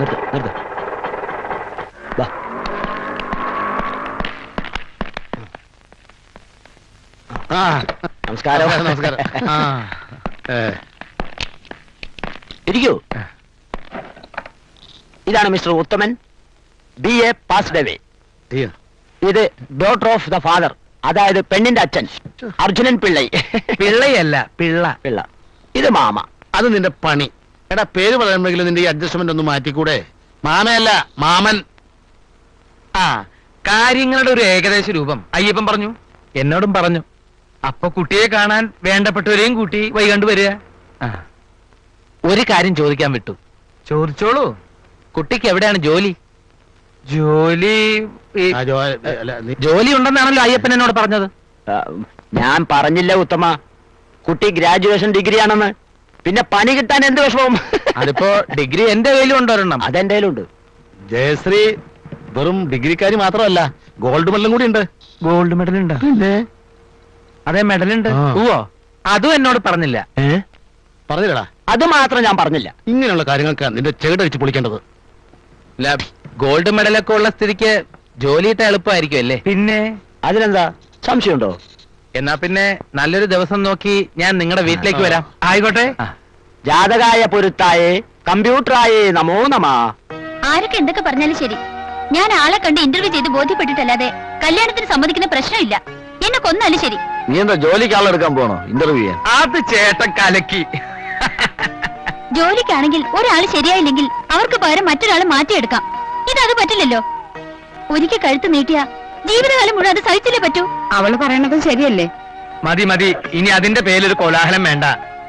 Speaker 6: നിർത്ത് നിർത്ത്. നമസ്കാരം.
Speaker 1: നമസ്കാരം.
Speaker 6: ഇരിക്കൂ. ഇതാണ് മിസ്റ്റർ ഉത്തമൻ, BA പാസ്ഡ് അവേ. ഇത് ഡോട്ടർ ഓഫ് ദ ഫാദർ, അതായത് പെണ്ണിന്റെ അച്ഛൻ, അർജുനൻ പിള്ളൈ.
Speaker 2: പിള്ളയല്ല, പിള്ള.
Speaker 6: പിള്ള. ഇത് മാമ.
Speaker 1: അത് നിന്റെ പണി. എടാ, പേര് പറയുമ്പോഴെങ്കിലും നിന്റെ ഈ അഡ്ജസ്റ്റ്മെന്റ് ഒന്ന് മാറ്റിക്കൂടെ? മാമയല്ല, മാമൻ.
Speaker 2: ആ, കാര്യങ്ങളുടെ ഒരു ഏകദേശ രൂപം അയ്യപ്പൻ പറഞ്ഞു, എന്നോടും പറഞ്ഞു. അപ്പൊ കുട്ടിയെ കാണാൻ വേണ്ടപ്പെട്ടവരെയും കൂട്ടി വൈകണ്ട് വരിക.
Speaker 6: ഒരു കാര്യം ചോദിക്കാൻ വിട്ടു.
Speaker 2: ചോദിച്ചോളൂ.
Speaker 6: കുട്ടിക്ക് എവിടെയാണ് ജോലി?
Speaker 2: ജോലി
Speaker 1: ആ, അല്ല,
Speaker 6: ജോലി ഉണ്ടെന്നാണല്ലോ അയ്യപ്പൻ എന്നോട് പറഞ്ഞത്. ഞാൻ പറഞ്ഞില്ല ഉത്തമ, കുട്ടി ഗ്രാജുവേഷൻ ഡിഗ്രി ആണെന്ന്. പിന്നെ പണി കിട്ടാൻ എന്ത് വിഷമവും?
Speaker 2: അതിപ്പോ ഡിഗ്രി എന്റെ കയ്യിലും ഉണ്ടൊരെണ്ണം.
Speaker 6: അതെന്റെ കയ്യിലുണ്ട്.
Speaker 1: ജയശ്രീ വെറും ഡിഗ്രിക്കാരി മാത്രമല്ല, ഗോൾഡ് മെഡലും കൂടി ഉണ്ട്.
Speaker 2: ഗോൾഡ് മെഡൽ ഉണ്ട്. അതെ, മെഡൽ ഉണ്ട്.
Speaker 1: ആ.
Speaker 2: ഓ, അതും എന്നോട് പറഞ്ഞില്ല.
Speaker 1: പറഞ്ഞില്ലടാ,
Speaker 6: അത് മാത്രം ഞാൻ പറഞ്ഞില്ല.
Speaker 1: ഇങ്ങനെയുള്ള കാര്യങ്ങൾക്ക് നിന്റെ ചെകിടടിച്ച് പൊളിക്കേണ്ടത്.
Speaker 2: ഗോൾഡ് മെഡലൊക്കെ ഉള്ള സ്ഥിതിക്ക് ജോലിയിട്ട് എളുപ്പമായിരിക്കും അല്ലേ? പിന്നെ
Speaker 6: അതിനെന്താ സംശയമുണ്ടോ?
Speaker 2: എന്നാ പിന്നെ നല്ലൊരു ദിവസം നോക്കി ഞാൻ നിങ്ങളുടെ വീട്ടിലേക്ക് വരാം. ആയിക്കോട്ടെ.
Speaker 6: ജാതകായ പൊരുത്തായേ കമ്പ്യൂട്ടറായേ നമോ നമാ.
Speaker 4: ആരൊക്കെ എന്തൊക്കെ പറഞ്ഞാലും ശരി, ഞാൻ ആളെ കണ്ട് ഇന്റർവ്യൂ ചെയ്ത് ബോധ്യപ്പെട്ടിട്ടല്ലാതെ കല്യാണത്തിന് സമ്മതിക്കുന്ന പ്രശ്നമില്ല. എന്നെ കൊന്നാലും ശരി.
Speaker 6: നീ എന്താ ജോലിക്ക് ആളെടുക്കാൻ പോണോ ഇന്റർവ്യൂ ചെയ്യാൻ?
Speaker 2: അത് ചേട്ടൻ കലക്കി.
Speaker 4: ജോലിക്കാണെങ്കിൽ ഒരാൾ ശരിയായില്ലെങ്കിൽ അവർക്ക് പകരം മറ്റൊരാൾ മാറ്റിയെടുക്കാം. ഇതത് പറ്റില്ലല്ലോ. ഒരിക്കൽ കഴുത്ത് നീട്ടിയ ജീവിതകാലം മുഴുവൻ അത് സഹിച്ചില്ലേ പറ്റൂ.
Speaker 3: അവള് പറയണത് ശരിയല്ലേ?
Speaker 2: മതി മതി, ഇനി അതിന്റെ പേരിലൊരു കോലാഹലം വേണ്ട.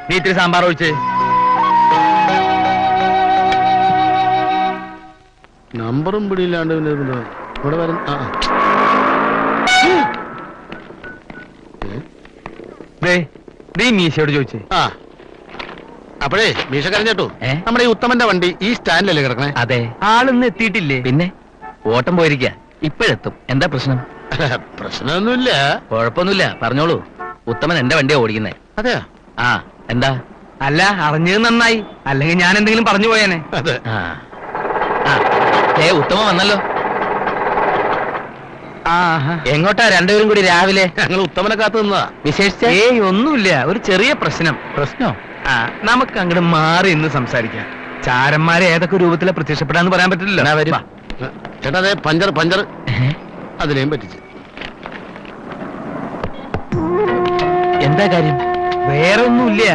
Speaker 2: നീ ഇത്തിരി സാമ്പാർ ഒഴിച്ച്.
Speaker 1: നമ്പറും പിടിയില്ലാണ്ട് പിന്നെ ഇവിടെ വരും.
Speaker 2: ദേ മീശയോട് ചോദിച്ചേ.
Speaker 1: അപ്പോഴേ മീശക്കാരൻ ചേട്ടു,
Speaker 2: ഏ?
Speaker 1: നമ്മുടെ ഈ ഉത്തമന്റെ വണ്ടി ഈ സ്റ്റാൻഡിലല്ലേ കിടക്കണേ?
Speaker 2: അതെ, ആളിന്ന് എത്തിയിട്ടില്ലേ? പിന്നെ ഓട്ടം പോയിരിക്ക, ഇപ്പോഴെത്തും. എന്താ പ്രശ്നം?
Speaker 1: പ്രശ്നമൊന്നുമില്ല.
Speaker 2: കുഴപ്പമൊന്നുമില്ല, പറഞ്ഞോളൂ. ഉത്തമൻ എന്റെ വണ്ടിയാ ഓടിക്കുന്നേ.
Speaker 1: അതെയാ?
Speaker 2: ആ, എന്താ? അല്ല, അറിഞ്ഞത് നന്നായി, അല്ലെങ്കിൽ ഞാൻ എന്തെങ്കിലും പറഞ്ഞു പോയേനെ.
Speaker 1: അതെ.
Speaker 2: ഉത്തമൻ വന്നല്ലോ. എങ്ങോട്ടാ രണ്ടുപേരും കൂടി രാവിലെ?
Speaker 1: ഞങ്ങൾ ഉത്തമനെ കാത്തു നിന്നതാ.
Speaker 2: വിശേഷിച്ച? ഏയ്, ഒന്നുമില്ല, ഒരു ചെറിയ പ്രശ്നം.
Speaker 1: പ്രശ്നോ?
Speaker 2: നമുക്ക് അങ്ങോട്ട് മാറി ഇന്ന് സംസാരിക്കാം. ചാരന്മാരെ ഏതൊക്കെ രൂപത്തിലെ പ്രത്യക്ഷപ്പെടാന്ന് പറയാൻ പറ്റില്ലല്ലോ.
Speaker 1: വാ. ചേട്ടാ, അതെ പഞ്ചർ അതിനെയും പറ്റിച്ച്.
Speaker 2: എന്താ കാര്യം? വേറെ ഒന്നുമില്ല.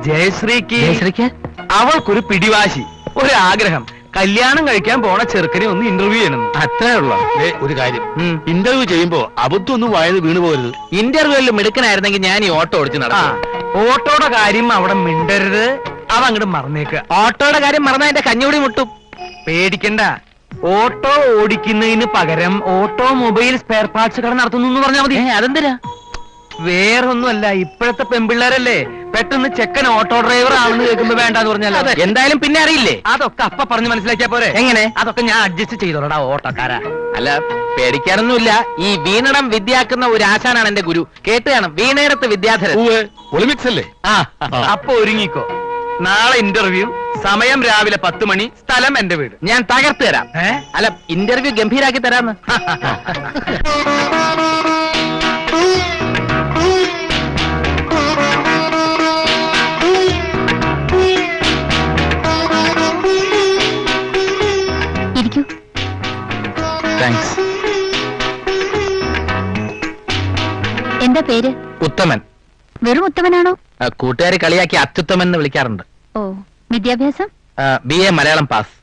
Speaker 2: ജയശ്രീക്ക് അവൾക്കൊരു പിടിവാശി, ഒരു ആഗ്രഹം. കല്യാണം കഴിക്കാൻ പോണ ചെറുക്കനെ ഒന്ന് ഇന്റർവ്യൂ ചെയ്യണം. അത്രേ ഉള്ളൂ.
Speaker 1: ഒരു കാര്യം, ഇന്റർവ്യൂ ചെയ്യുമ്പോ അബദ്ധം ഒന്നും വായത് വീണു പോകരുത്.
Speaker 2: ഇന്റർവ്യൂവിൽ മിടുക്കനായിരുന്നെങ്കിൽ ഞാൻ ഈ ഓട്ടോ ഓടിച്ച് നടക്കാം. ഓട്ടോയുടെ കാര്യം അവിടെ മിണ്ടരുത്. അവ അങ്ങോട്ട് മറന്നേക്കുക. ഓട്ടോയുടെ കാര്യം മറന്നാ എന്റെ കഞ്ഞൂടി മുട്ടും. പേടിക്കണ്ട. ഓട്ടോ ഓടിക്കുന്നതിന് പകരം ഓട്ടോമൊബൈൽ സ്പെയർ പാർട്സ് കട നടത്തുന്നു എന്ന് പറഞ്ഞാൽ മതി. അതെന്തിനാ? വേറൊന്നുമല്ല, ഇപ്പോഴത്തെ പെമ്പിള്ളേരല്ലേ പെട്ടെന്ന് ചെക്കൻ ഓട്ടോ ഡ്രൈവർ ആണെന്ന് കേൾക്കുമ്പോ വേണ്ടെന്ന് പറഞ്ഞാൽ എന്തായാലും പിന്നെ അറിയില്ലേ. അതൊക്കെ അപ്പ പറഞ്ഞ് മനസ്സിലാക്കിയാ പോരെ. എങ്ങനെ? അതൊക്കെ ഞാൻ അഡ്ജസ്റ്റ് ചെയ്തോളടാ ഓട്ടോക്കാരാ. അല്ല, പേടിക്കാനൊന്നുമില്ല. ഈ വീണടം വിദ്യാക്കുന്ന ഒരു ആശാനാണ് എന്റെ ഗുരു. കേട്ട് കാണും, വീണയിടത്ത് വിദ്യാധരൻ.
Speaker 1: ഒളിമ്പിക്സ് അല്ലേ?
Speaker 2: അപ്പൊ ഒരുങ്ങിക്കോ. നാളെ ഇന്റർവ്യൂ, സമയം രാവിലെ 10 മണി, സ്ഥലം എന്റെ വീട്. ഞാൻ തകർത്ത് തരാം. അല്ല, ഇന്റർവ്യൂ ഗംഭീരാക്കി തരാന്ന്.
Speaker 4: ഇരിക്കൂ.
Speaker 2: താങ്ക്സ്.
Speaker 4: എന്താ പേര്?
Speaker 2: ഉത്തമൻ.
Speaker 4: വെറും ഉത്തമനാണോ?
Speaker 2: കൂട്ടുകാരെ കളിയാക്കി അത്യുത്തമൻ എന്ന് വിളിക്കാറുണ്ട്.
Speaker 4: ഓ, വിദ്യാഭ്യാസം?
Speaker 2: BA Malayalam pass.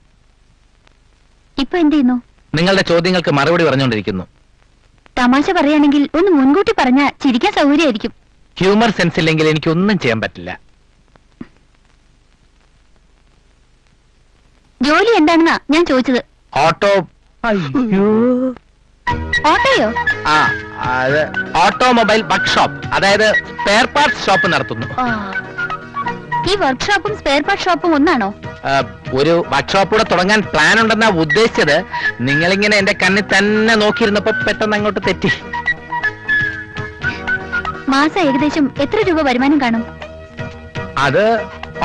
Speaker 4: ഇപ്പൊ എന്ത് ചെയ്യുന്നു?
Speaker 2: നിങ്ങളുടെ ചോദ്യങ്ങൾക്ക് മറുപടി പറഞ്ഞുകൊണ്ടിരിക്കുന്നു.
Speaker 4: തമാശ പറയുകയാണെങ്കിൽ ഒന്ന് മുൻകൂട്ടി പറഞ്ഞാ ചിരിക്കാൻ സൗകര്യമായിരിക്കും.
Speaker 2: ഹ്യൂമർ സെൻസ് ഇല്ലെങ്കിൽ എനിക്കൊന്നും ചെയ്യാൻ പറ്റില്ല.
Speaker 4: ജോലി എന്താണെന്നാ ഞാൻ ചോദിച്ചത്.
Speaker 2: ഓട്ടോ.
Speaker 4: ഓട്ടോയോ?
Speaker 2: അത് ഓട്ടോമൊബൈൽ വർക്ക്ഷോപ്പ്, അതായത് സ്പെയർ പാർട്സ് ഷോപ്പ് നടത്തുന്നു.
Speaker 4: ഈ വർക്ക്ഷോപ്പും സ്പെയർ പാർട്ട് ഷോപ്പും ഒന്നാണോ?
Speaker 2: ഒരു വർക്ക്ഷോപ്പ് കൂടെ തുടങ്ങാൻ പ്ലാൻ ഉണ്ടെന്നാ ഉദ്ദേശിച്ചത്. നിങ്ങളിങ്ങനെ എന്റെ കണ്ണിൽ തന്നെ നോക്കിയിരുന്നപ്പോ പെട്ടെന്ന് അങ്ങോട്ട് തെറ്റി.
Speaker 4: മാസം ഏകദേശം എത്ര രൂപ വരുമാനം കാണും?
Speaker 2: അത്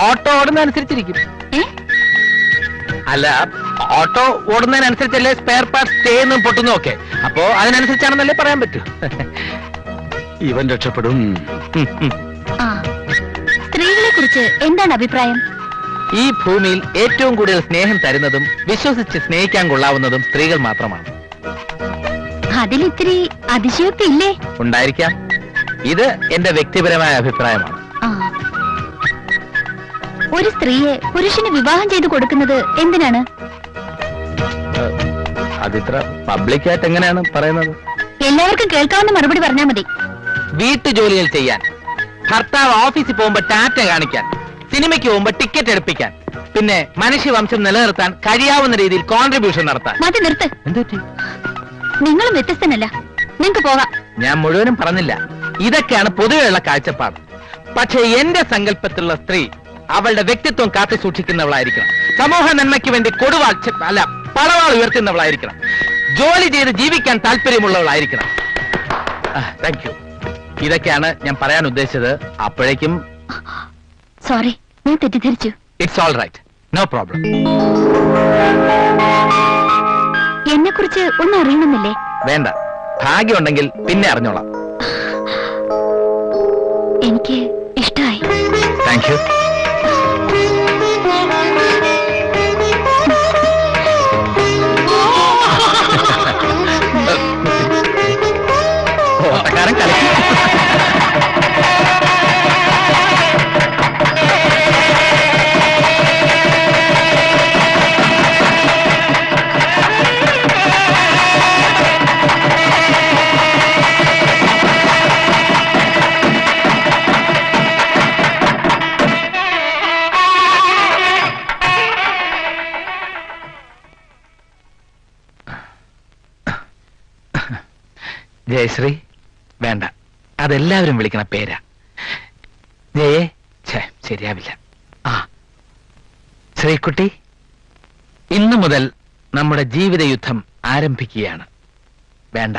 Speaker 2: ഓട്ടോ ഓടുന്നതനുസരിച്ചിരിക്കും. അല്ല, ഓട്ടോ ഓടുന്നതിനനുസരിച്ചല്ലേ സ്പെയർ പാർട്സ് ചെയ്യുന്നതും പൊട്ടുന്നതും ഒക്കെ. അപ്പോ അതിനനുസരിച്ചാണെന്നല്ലേ പറയാൻ പറ്റൂ.
Speaker 1: ഇവൻ രക്ഷപ്പെടും.
Speaker 4: സ്ത്രീകളെ കുറിച്ച് എന്താണ് അഭിപ്രായം?
Speaker 2: ഈ ഭൂമിയിൽ ഏറ്റവും കൂടുതൽ സ്നേഹം തരുന്നതും വിശ്വസിച്ച് സ്നേഹിക്കാൻ കൊള്ളാവുന്നതും സ്ത്രീകൾ മാത്രമാണ്.
Speaker 4: അതിലിത്തിരി അതിശയോക്തി ഇല്ലേ?
Speaker 2: ഉണ്ടായിരിക്കാം. ഇത് എന്റെ വ്യക്തിപരമായ അഭിപ്രായമാണ്.
Speaker 4: ഒരു സ്ത്രീയെ പുരുഷന് വിവാഹം ചെയ്തു കൊടുക്കുന്നത് എന്തിനാണ്?
Speaker 2: അതിത്ര പബ്ലിക്കായിട്ട് എങ്ങനെയാണ് പറയുന്നത്?
Speaker 4: എല്ലാവർക്കും കേൾക്കാവുന്ന മറുപടി പറഞ്ഞാൽ മതി.
Speaker 2: വീട്ടു ജോലികൾ ചെയ്യാൻ, ഭർത്താവ് ഓഫീസിൽ പോകുമ്പോ ടാറ്റ കാണിക്കാൻ, സിനിമയ്ക്ക് പോകുമ്പോ ടിക്കറ്റ് എടുപ്പിക്കാൻ, പിന്നെ മനുഷ്യവംശം നിലനിർത്താൻ കഴിയാവുന്ന രീതിയിൽ കോൺട്രിബ്യൂഷൻ നടത്താൻ.
Speaker 4: മതി, നിർത്ത്.
Speaker 2: എന്തുപറ്റി?
Speaker 4: നിങ്ങളും വ്യത്യസ്തനല്ല, നിങ്ങക്ക് പോകാം.
Speaker 2: ഞാൻ മുഴുവനും പറഞ്ഞില്ല. ഇതൊക്കെയാണ് പൊതുവെയുള്ള കാഴ്ചപ്പാട്. പക്ഷേ എന്റെ സങ്കല്പത്തിലുള്ള സ്ത്രീ അവളുടെ വ്യക്തിത്വം കാത്തു സൂക്ഷിക്കുന്നവളായിരിക്കണം. സമൂഹ നന്മയ്ക്ക് വേണ്ടി കൊടുവാൾ അല്ല പടവാൾ ഉയർത്തുന്നവളായിരിക്കണം. ജോലി ചെയ്ത് ജീവിക്കാൻ താല്പര്യമുള്ളവളായിരിക്കണം. Thank you. ഇതൊക്കെയാണ് ഞാൻ പറയാൻ ഉദ്ദേശിച്ചത്. അപ്പോഴേക്കും
Speaker 4: സോറി, ഞാൻ തെറ്റിദ്ധരിച്ചു.
Speaker 2: It's all right, no problem.
Speaker 4: എന്നെ കുറിച്ച് ഒന്നും അറിയണമെന്നില്ലേ?
Speaker 2: വേണ്ട, ഭാഗ്യമുണ്ടെങ്കിൽ പിന്നെ അറിഞ്ഞോളാം.
Speaker 4: എനിക്ക് ഇഷ്ടമായി.
Speaker 2: Thank you. ഓട്ടക്കാരൻ കലക്കി. ജയശ്രീ വേണ്ട, അതെല്ലാവരും വിളിക്കണ പേരാ. ജയേ ശരിയാവില്ല. ആ ശ്രീകുട്ടി, ഇന്നു മുതൽ നമ്മുടെ ജീവിത യുദ്ധം ആരംഭിക്കുകയാണ്. വേണ്ട,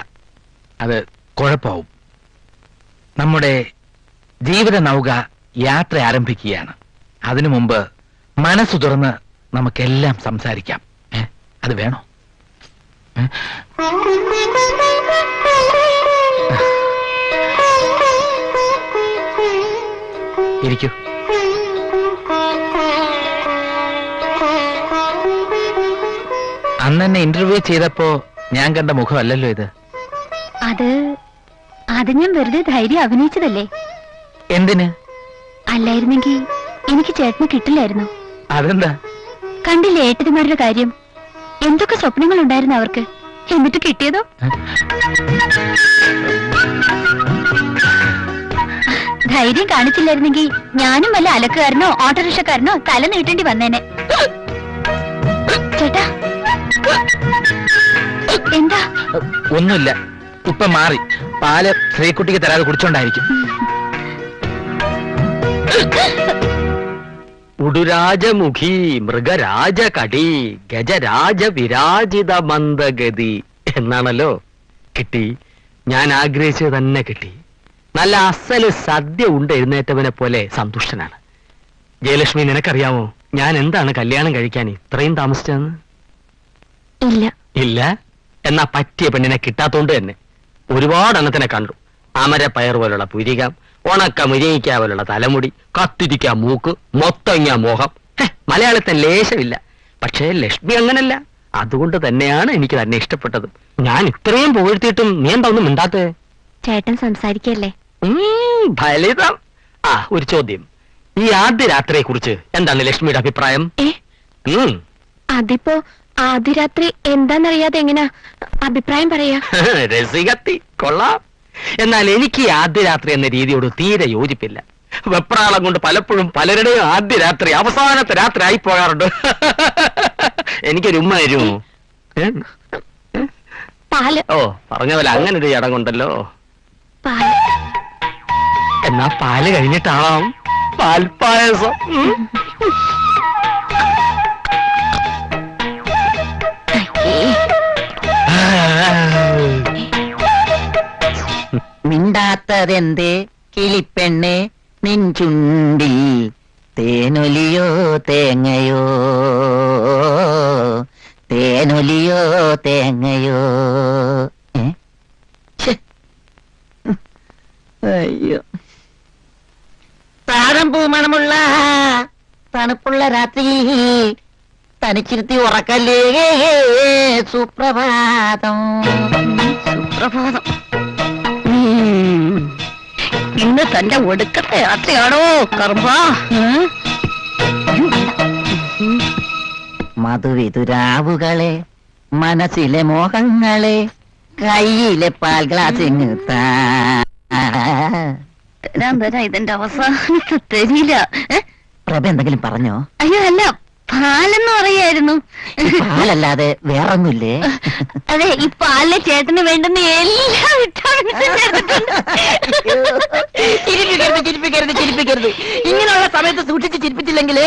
Speaker 2: അത് കുഴപ്പമാവും. നമ്മുടെ ജീവിത നൗക യാത്ര ആരംഭിക്കുകയാണ്. അതിനു മുമ്പ് മനസ്സു തുറന്ന് നമുക്കെല്ലാം സംസാരിക്കാം. അത് വേണോ? ഇരിക്കൂ. അന്ന് എന്നെ ഇന്റർവ്യൂ ചെയ്തപ്പോ ഞാൻ കണ്ട മുഖമല്ലല്ലോ ഇത്.
Speaker 4: അത് ഞാൻ വെറുതെ ധൈര്യം അഭിനയിച്ചതല്ലേ.
Speaker 2: എന്തിന്?
Speaker 4: അല്ലായിരുന്നെങ്കിൽ എനിക്ക് ചേട്ടന് കിട്ടില്ലായിരുന്നു.
Speaker 2: അതെന്താ?
Speaker 4: കണ്ടില്ലേ ഏട്ടന്മാരുടെ കാര്യം, എന്തൊക്കെ സ്വപ്നങ്ങൾ ഉണ്ടായിരുന്നു അവർക്ക്, എന്നിട്ട് കിട്ടിയതോ? ധൈര്യം കാണിച്ചില്ലായിരുന്നെങ്കിൽ ഞാനും വല്ല അലക്കുകാരനോ ഓട്ടോറിക്ഷക്കാരനോ തല നീട്ടേണ്ടി വന്നേനെ. ചേട്ടാ എന്താ?
Speaker 2: ഒന്നുമില്ല, ഇപ്പൊ മാറി. പാല് ശ്രീകുട്ടിക്ക് തരാതെ കുടിച്ചോണ്ടായിരിക്കും.
Speaker 6: ഉടുരാജമുഖി മൃഗരാജകടി ഗജരാജ വിരാജിത മന്ദഗതി എന്നാണല്ലോ. കിട്ടി, ഞാൻ ആഗ്രഹിച്ചത് തന്നെ കിട്ടി. നല്ല അസല് സദ്യ ഉണ്ട് എഴുന്നേറ്റവനെ പോലെ സന്തുഷ്ടനാണ്. ജയലക്ഷ്മി, നിനക്കറിയാമോ ഞാൻ എന്താണ് കല്യാണം കഴിക്കാൻ ഇത്രയും താമസിച്ചതെന്ന്?
Speaker 4: ഇല്ല.
Speaker 6: ഇല്ല? എന്നാ പറ്റിയ പെണ്ണിനെ കിട്ടാത്തോണ്ട് തന്നെ. ഒരുപാട് എണ്ണത്തിനെ കണ്ടു. അമരപ്പയർ പോലുള്ള പുരികം, ഉണക്ക മുരിങ്ങിക്ക പോലുള്ള തലമുടി, കത്തിരിക്ക മൂക്ക്, മൊത്തങ്ങ മോഹം. മലയാളത്തിൽ ലേശമില്ല. പക്ഷേ ലക്ഷ്മി അങ്ങനല്ല. അതുകൊണ്ട് തന്നെയാണ് എനിക്ക് തന്നെ ഇഷ്ടപ്പെട്ടത്. ഞാൻ ഇത്രയും പുകഴ്ത്തിയിട്ടും നീ എന്താ ഒന്നും മിണ്ടാത്തേ?
Speaker 4: ചേട്ടൻ സംസാരിക്കല്ലേ.
Speaker 6: ഫലിതം. ആ, ഒരു ചോദ്യം. ഈ ആദ്യ രാത്രിയെ കുറിച്ച് എന്താണ് ലക്ഷ്മിയുടെ അഭിപ്രായം?
Speaker 4: അതിപ്പോ ആദ്യ രാത്രി എന്താന്നറിയാതെ എങ്ങനാ അഭിപ്രായം പറയാ?
Speaker 6: രസികത്തി, കൊള്ളാം. എന്നാൽ എനിക്ക് ഈ ആദ്യ രാത്രി എന്ന രീതിയോട് തീരെ യോജിപ്പില്ല. വെപ്രാളം കൊണ്ട് പലപ്പോഴും പലരുടെയും ആദ്യ രാത്രി അവസാനത്തെ രാത്രി ആയി പോകാറുണ്ട്. എനിക്കൊരു ഉമ്മ തരുമോ?
Speaker 4: പാല്.
Speaker 6: ഓ, പറഞ്ഞ പോലെ അങ്ങനെ ഒരു ചടങ്ങുണ്ടല്ലോ.
Speaker 4: പാല്.
Speaker 6: എന്നാ പാല് കഴിഞ്ഞിട്ടാവാം പാൽപ്പായസം.
Speaker 5: മിണ്ടാത്തതെന്തേ കിളിപ്പെണ്ണെ നിൻചുണ്ടിൽ തേനൊലിയോ തേങ്ങയോ, തേനൊലിയോ തേങ്ങയോ. അയ്യോ, താഴമ്പൂ മണമുള്ള തണുപ്പുള്ള രാത്രിയിൽ തനിച്ചിരുത്തി ഉറക്കല്ലേ സുപ്രഭാതം.
Speaker 4: സുപ്രഭാതം. ഇന്ന് തന്റെ ഒടുക്കത്തെ രാത്രിയാണോ കർമ്മ?
Speaker 5: മധുവിതുരാവുകളെ മനസ്സിലെ മോഹങ്ങളെ കയ്യിലെ പാൽ ഗ്ലാസ്
Speaker 4: ഇതിന്റെ അവസാനത്തെ തരില്ല.
Speaker 5: പ്രഭ എന്തെങ്കിലും പറഞ്ഞോ?
Speaker 4: അയ്യോ അല്ല, പാലെന്ന് പറയായിരുന്നു.
Speaker 5: പാലല്ലാതെ വേറൊന്നുമില്ലേ?
Speaker 4: അതെ, ഈ പാലിലെ ചേട്ടന് വേണ്ടുന്ന എല്ലാ വിറ്റാമിൻസും ചേർത്തിട്ടുണ്ട്.
Speaker 5: ചിരിപ്പിക്കരുത്. ഇങ്ങനെയുള്ള സമയത്ത് സൂക്ഷിച്ച് ചിരിപ്പിച്ചില്ലെങ്കിൽ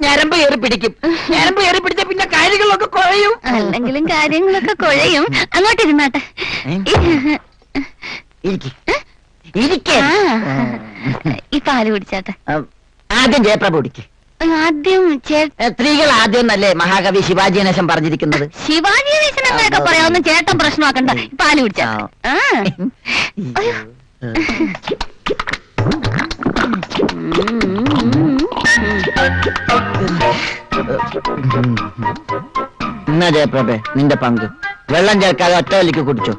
Speaker 5: ഞരമ്പ് കയറി പിടിക്കും. ഞരമ്പ് കയറി പിടിച്ച പിന്നെ കാര്യങ്ങളൊക്കെ കുഴയും.
Speaker 4: അല്ലെങ്കിലും കാര്യങ്ങളൊക്കെ കുഴയും. അങ്ങോട്ടിരുന്നാട്ടെ. ഈ പാല് കുടിച്ചാട്ടെ.
Speaker 5: ആദ്യം ജയപ്രഭ കുടിക്ക്.
Speaker 4: ആദ്യം
Speaker 5: സ്ത്രീകൾ ആദ്യം എന്നല്ലേ മഹാകവി ശിവാജി ഗണേശൻ പറഞ്ഞിരിക്കുന്നത്?
Speaker 4: ശിവാജി ഗണേശനൊക്കെ പറയാവുന്ന ചേട്ടൻ പ്രശ്നമാക്കണ്ട. പാല് കുടിച്ചാ.
Speaker 5: എന്നാ ജയപ്രഭ നിന്റെ പങ്ക്. വെള്ളം ചേർക്കാതെ ഒറ്റ വലിക്ക് കുടിച്ചോ.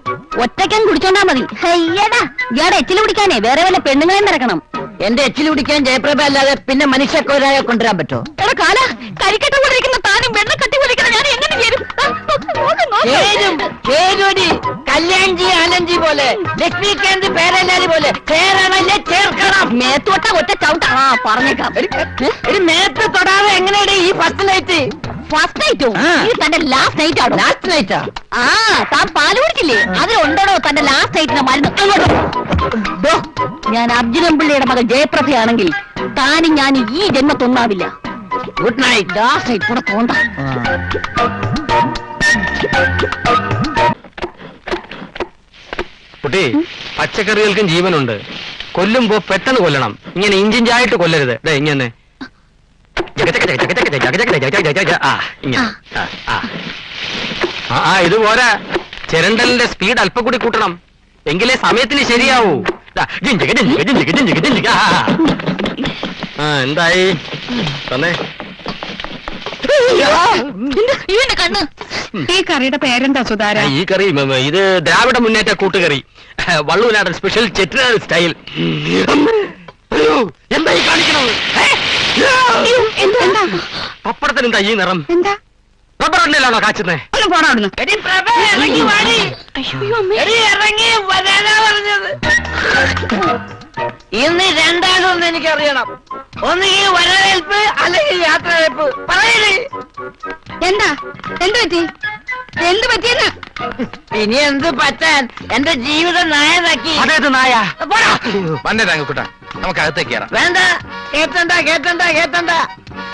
Speaker 4: ഒറ്റയ്ക്കാൻ കുടിച്ചോണ്ടാ മതി. ഹയ്യടാ, ഇയാടെ എച്ചിൽ കുടിക്കാനേ വേറെ വല്ല പെണ്ണുങ്ങളെയും ഇറക്കണം.
Speaker 5: എന്റെ എച്ചിൽ കുടിക്കാൻ ജയപ്രഭ അല്ലാതെ പിന്നെ മനുഷ്യക്കൊരായെ കൊണ്ടുവരാൻ പറ്റോ?
Speaker 4: എടാ കാല, കരിക്കട്ട കൊണ്ടിരിക്കുന്ന താനും വെള്ളം കട്ടി കൊണ്ടിരിക്കുന്ന ഞാൻ എങ്ങനെ ചേരും?
Speaker 5: കല്യാൺജി ആനന്ദ്ജി പോലെ, ലക്ഷ്മികാന്ത് പേരല്ലാരി പോലെ ചേരണല്ലേ ചേർക്കണം.
Speaker 4: മേത്തോട്ട ഒറ്റ ചവിട്ട. പറഞ്ഞേക്കാം.
Speaker 5: മേത്ത് തൊടാതെ എങ്ങനെയാണ് ഈ ഫസ്റ്റ് നൈറ്റ്?
Speaker 4: ഫസ്റ്റ് നൈറ്റോ? ഇത് തന്റെ ലാസ്റ്റ് നൈറ്റ് ആണോ?
Speaker 5: ലാസ്റ്റ് നൈറ്റാ?
Speaker 4: താൻ പാല് കുടിച്ചില്ലേ? അതിലുണ്ടോ തന്റെ ലാസ്റ്റ് നൈറ്റിന്റെ മരുന്ന്? ദോ, ഞാൻ അർജുനൻ പിള്ളയുടെ മകൻ ജയപ്രഭയാണെങ്കിൽ താനും ഞാൻ ഈ ജന്മത്തൊന്നാവില്ല.
Speaker 5: Good night.
Speaker 4: ലാസ്റ്റ് നൈറ്റ് കൂടെ തോണ്ട.
Speaker 2: കുട്ടി, പച്ചക്കറികൾക്കും ജീവനുണ്ട്. കൊല്ലുമ്പോ പെട്ടെന്ന് കൊല്ലണം. ഇങ്ങനെ ഇഞ്ചിഞ്ചായിട്ട് കൊല്ലരുത്. ഇങ്ങനെ ഇത് പോരാ. ചിരണ്ടലിന്റെ സ്പീഡ് അല്പം കൂടി കൂട്ടണം. എങ്കിലേ സമയത്തിന് ശരിയാവൂ. എന്തായി തന്നെ?
Speaker 4: കണ്ണ്.
Speaker 3: ഈ കറിയുടെ പേരെന്താ സുധാര?
Speaker 2: ഈ കറി ഇത് ദ്രാവിഡ മുന്നേറ്റ കൂട്ടുകറി. വള്ളൂനാടൻ സ്പെഷ്യൽ ചെറ്റിനാട് സ്റ്റൈൽ. അയ്യോ, എന്താ ഈ കാണിക്കണത്?
Speaker 3: എന്താ
Speaker 2: പപ്പടത്തിന് എന്താ ഈ നിറം?
Speaker 3: എന്താ
Speaker 2: റബ്ബർ എണ്ണയിലാണോ കാച്ചുന്നേ?
Speaker 3: ഒന്ന് പോടാ അവിടുന്ന്.
Speaker 5: ഇന്ന് രണ്ടാമതൊന്നും എനിക്കറിയണം. ഒന്നുകിൽ വരവേൽപ്പ് അല്ലെങ്കിൽ യാത്രവേൽപ്പ്. പറയണേ
Speaker 3: എന്താ എന്ത് പറ്റി? എന്ത് പറ്റിയെന്ന്?
Speaker 5: ഇനി എന്ത് പറ്റാൻ? എന്റെ ജീവിതം നായനാക്കി.
Speaker 2: അതേത് നായ? വന്നേ താങ്കൂട്ട, നമുക്ക് അകത്തേക്ക് കയറാം.
Speaker 5: വേണ്ട, കേട്ടണ്ട.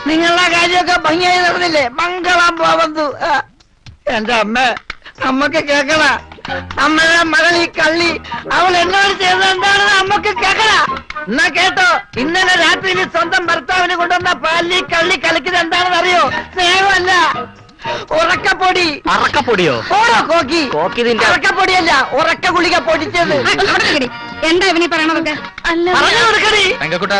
Speaker 5: നിങ്ങളുടെ കാര്യമൊക്കെ ഭംഗിയായി നടന്നില്ലേ? മംഗളം പോവന്തു. എന്റെ അമ്മക്ക് കേക്കണ. അമ്മയുടെ മകൾ ഈ കള്ളി അവൾ എന്നോട് ചെയ്തത് എന്താണെന്ന് അമ്മക്ക് കേക്കണ. എന്നാ കേട്ടോ, ഇന്നലെ രാത്രിയിൽ സ്വന്തം ഭർത്താവിനെ കൊണ്ടുവന്ന പാലിൽ കള്ളി കളിക്കുന്നത് എന്താണെന്ന് അറിയോ? സ്നേഹമല്ല, ഉറക്കപ്പൊടി.
Speaker 2: അറക്കപ്പൊടിയോ?
Speaker 5: ഓടോ കോക്കി.
Speaker 2: കോക്കിതിന്റെ
Speaker 5: ഉറക്കപ്പൊടിയല്ല, ഉറക്ക ഗുളിക പൊടിച്ചത്.
Speaker 3: എന്താ ഇവനീ പറയണതൊക്കെ?
Speaker 5: പറഞ്ഞു കൊടുക്കണി.
Speaker 2: തങ്കക്കുട്ട,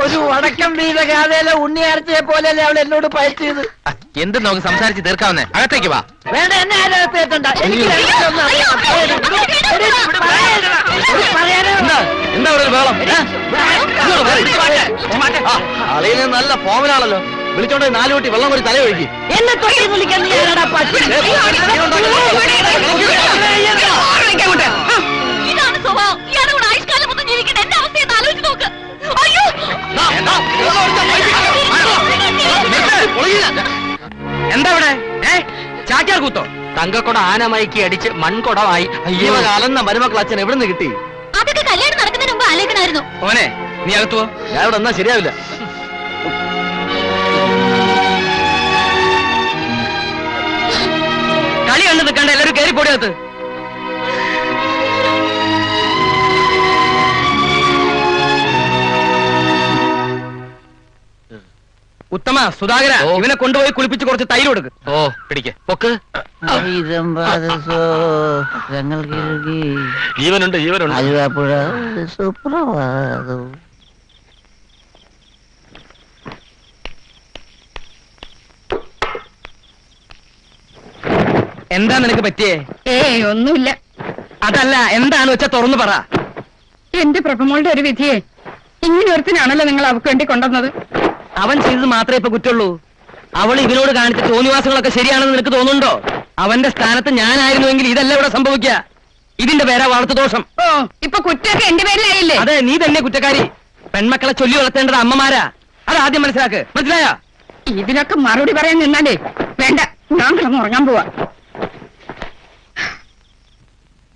Speaker 5: ഒരു വടക്കം വീത ഗാഥയിലെ ഉണ്ണിയാർച്ചയെ പോലെയല്ലേ അവൾ എന്നോട് പയറ്റിയത്.
Speaker 2: എന്ത് നമുക്ക് സംസാരിച്ച് തീർക്കാവുന്നേ? അകത്തേക്ക് വാ.
Speaker 5: വേണ്ട, എന്നെ ആരോഗ്യത്തേറ്റണ്ട. എനിക്ക്
Speaker 2: എന്താ ഒരു ബഹളം? അളിയിൽ നല്ല ഫോമിലാണല്ലോ. വിളിച്ചോണ്ട് 4 കുട്ടി വെള്ളം ഒരു തല ഒഴുകി.
Speaker 5: എന്നെ തൊട്ടി വിളിക്കാൻ നീ ആരാടാ പട്ടി?
Speaker 4: ഇതാണ് സ്വഭാവം. ഇയാളുടെ കൂടെ ആയുഷ്കാലം മൊത്തം ജീവിക്കേണ്ട എന്റെ അവസ്ഥയെന്ന് ആലോചിച്ച് നോക്ക്. അയ്യോ,
Speaker 2: എന്താ ഇവിടെ? ചാക്യാർ കൂത്തോ? തങ്കക്കൊട ആനമയക്കി അടിച്ച് മൺകൊടമായി. അയ്യോ, അലന്ന മരുമക്കൾ അച്ഛൻ എവിടെ നിന്ന് കിട്ടി?
Speaker 4: അതൊക്കെ കല്യാണം നടക്കുന്നതിന് മുമ്പ് ആലോചിക്കണമായിരുന്നു.
Speaker 2: ഓനെ, നീ അകത്തുവോ? ഞാൻ ഇവിടെ എന്നാ ശരിയാവില്ല. കളി കണ്ടു നിൽക്കണ്ട, എല്ലാവരും കയറി പൊടിയകത്ത്. ഉത്തമ, സുധാകര, ഇവനെ കൊണ്ടുപോയി കുളിപ്പിച്ച് കുറച്ച് തൈര് കൊടുക്ക്. ഓ, പിടിക്ക്, പൊക്ക്. ജീവനുണ്ട്.
Speaker 5: ആലുവാപ്പുഴ സുപ്രഭാതം.
Speaker 2: എന്താ നിനക്ക് പറ്റിയേ?
Speaker 3: ഒന്നുമില്ല.
Speaker 2: അതല്ല, എന്താണ് വെച്ചാ തുറന്നു പറ.
Speaker 3: എന്റെ പ്രഭമോളുടെ ഒരു വിധിയെ ഇങ്ങനെ ഒരുത്തിനാണല്ലോ നിങ്ങൾ അവർക്ക് വേണ്ടി കൊണ്ടുവന്നത്.
Speaker 2: അവൻ ചെയ്തത് മാത്രമേ ഇപ്പൊ കുറ്റുള്ളൂ. അവൾ ഇവനോട് കാണിച്ച തോന്നിവാസങ്ങളൊക്കെ ശരിയാണെന്ന് നിനക്ക് തോന്നുന്നുണ്ടോ? അവന്റെ സ്ഥാനത്ത് ഞാനായിരുന്നുവെങ്കിൽ ഇതല്ല ഇവിടെ സംഭവിക്കുക. ഇതിന്റെ പേരാ വളർത്തു ദോഷം.
Speaker 3: ഓ ഇപ്പൊ കുറ്റമൊക്കെ എന്റെ പേരിലായില്ലേ?
Speaker 2: അതെ, നീ തന്നെ കുറ്റക്കാരി. പെൺമക്കളെ ചൊല്ലി വളർത്തേണ്ടത് അമ്മമാരാ. അത് ആദ്യം മനസ്സിലാക്ക്. മനസ്സിലായോ?
Speaker 3: ഇതിനൊക്കെ മറുപടി പറയാൻ നിന്നാലേ വേണ്ട, ഞാൻ കിടന്ന് ഉറങ്ങാൻ പോവാ.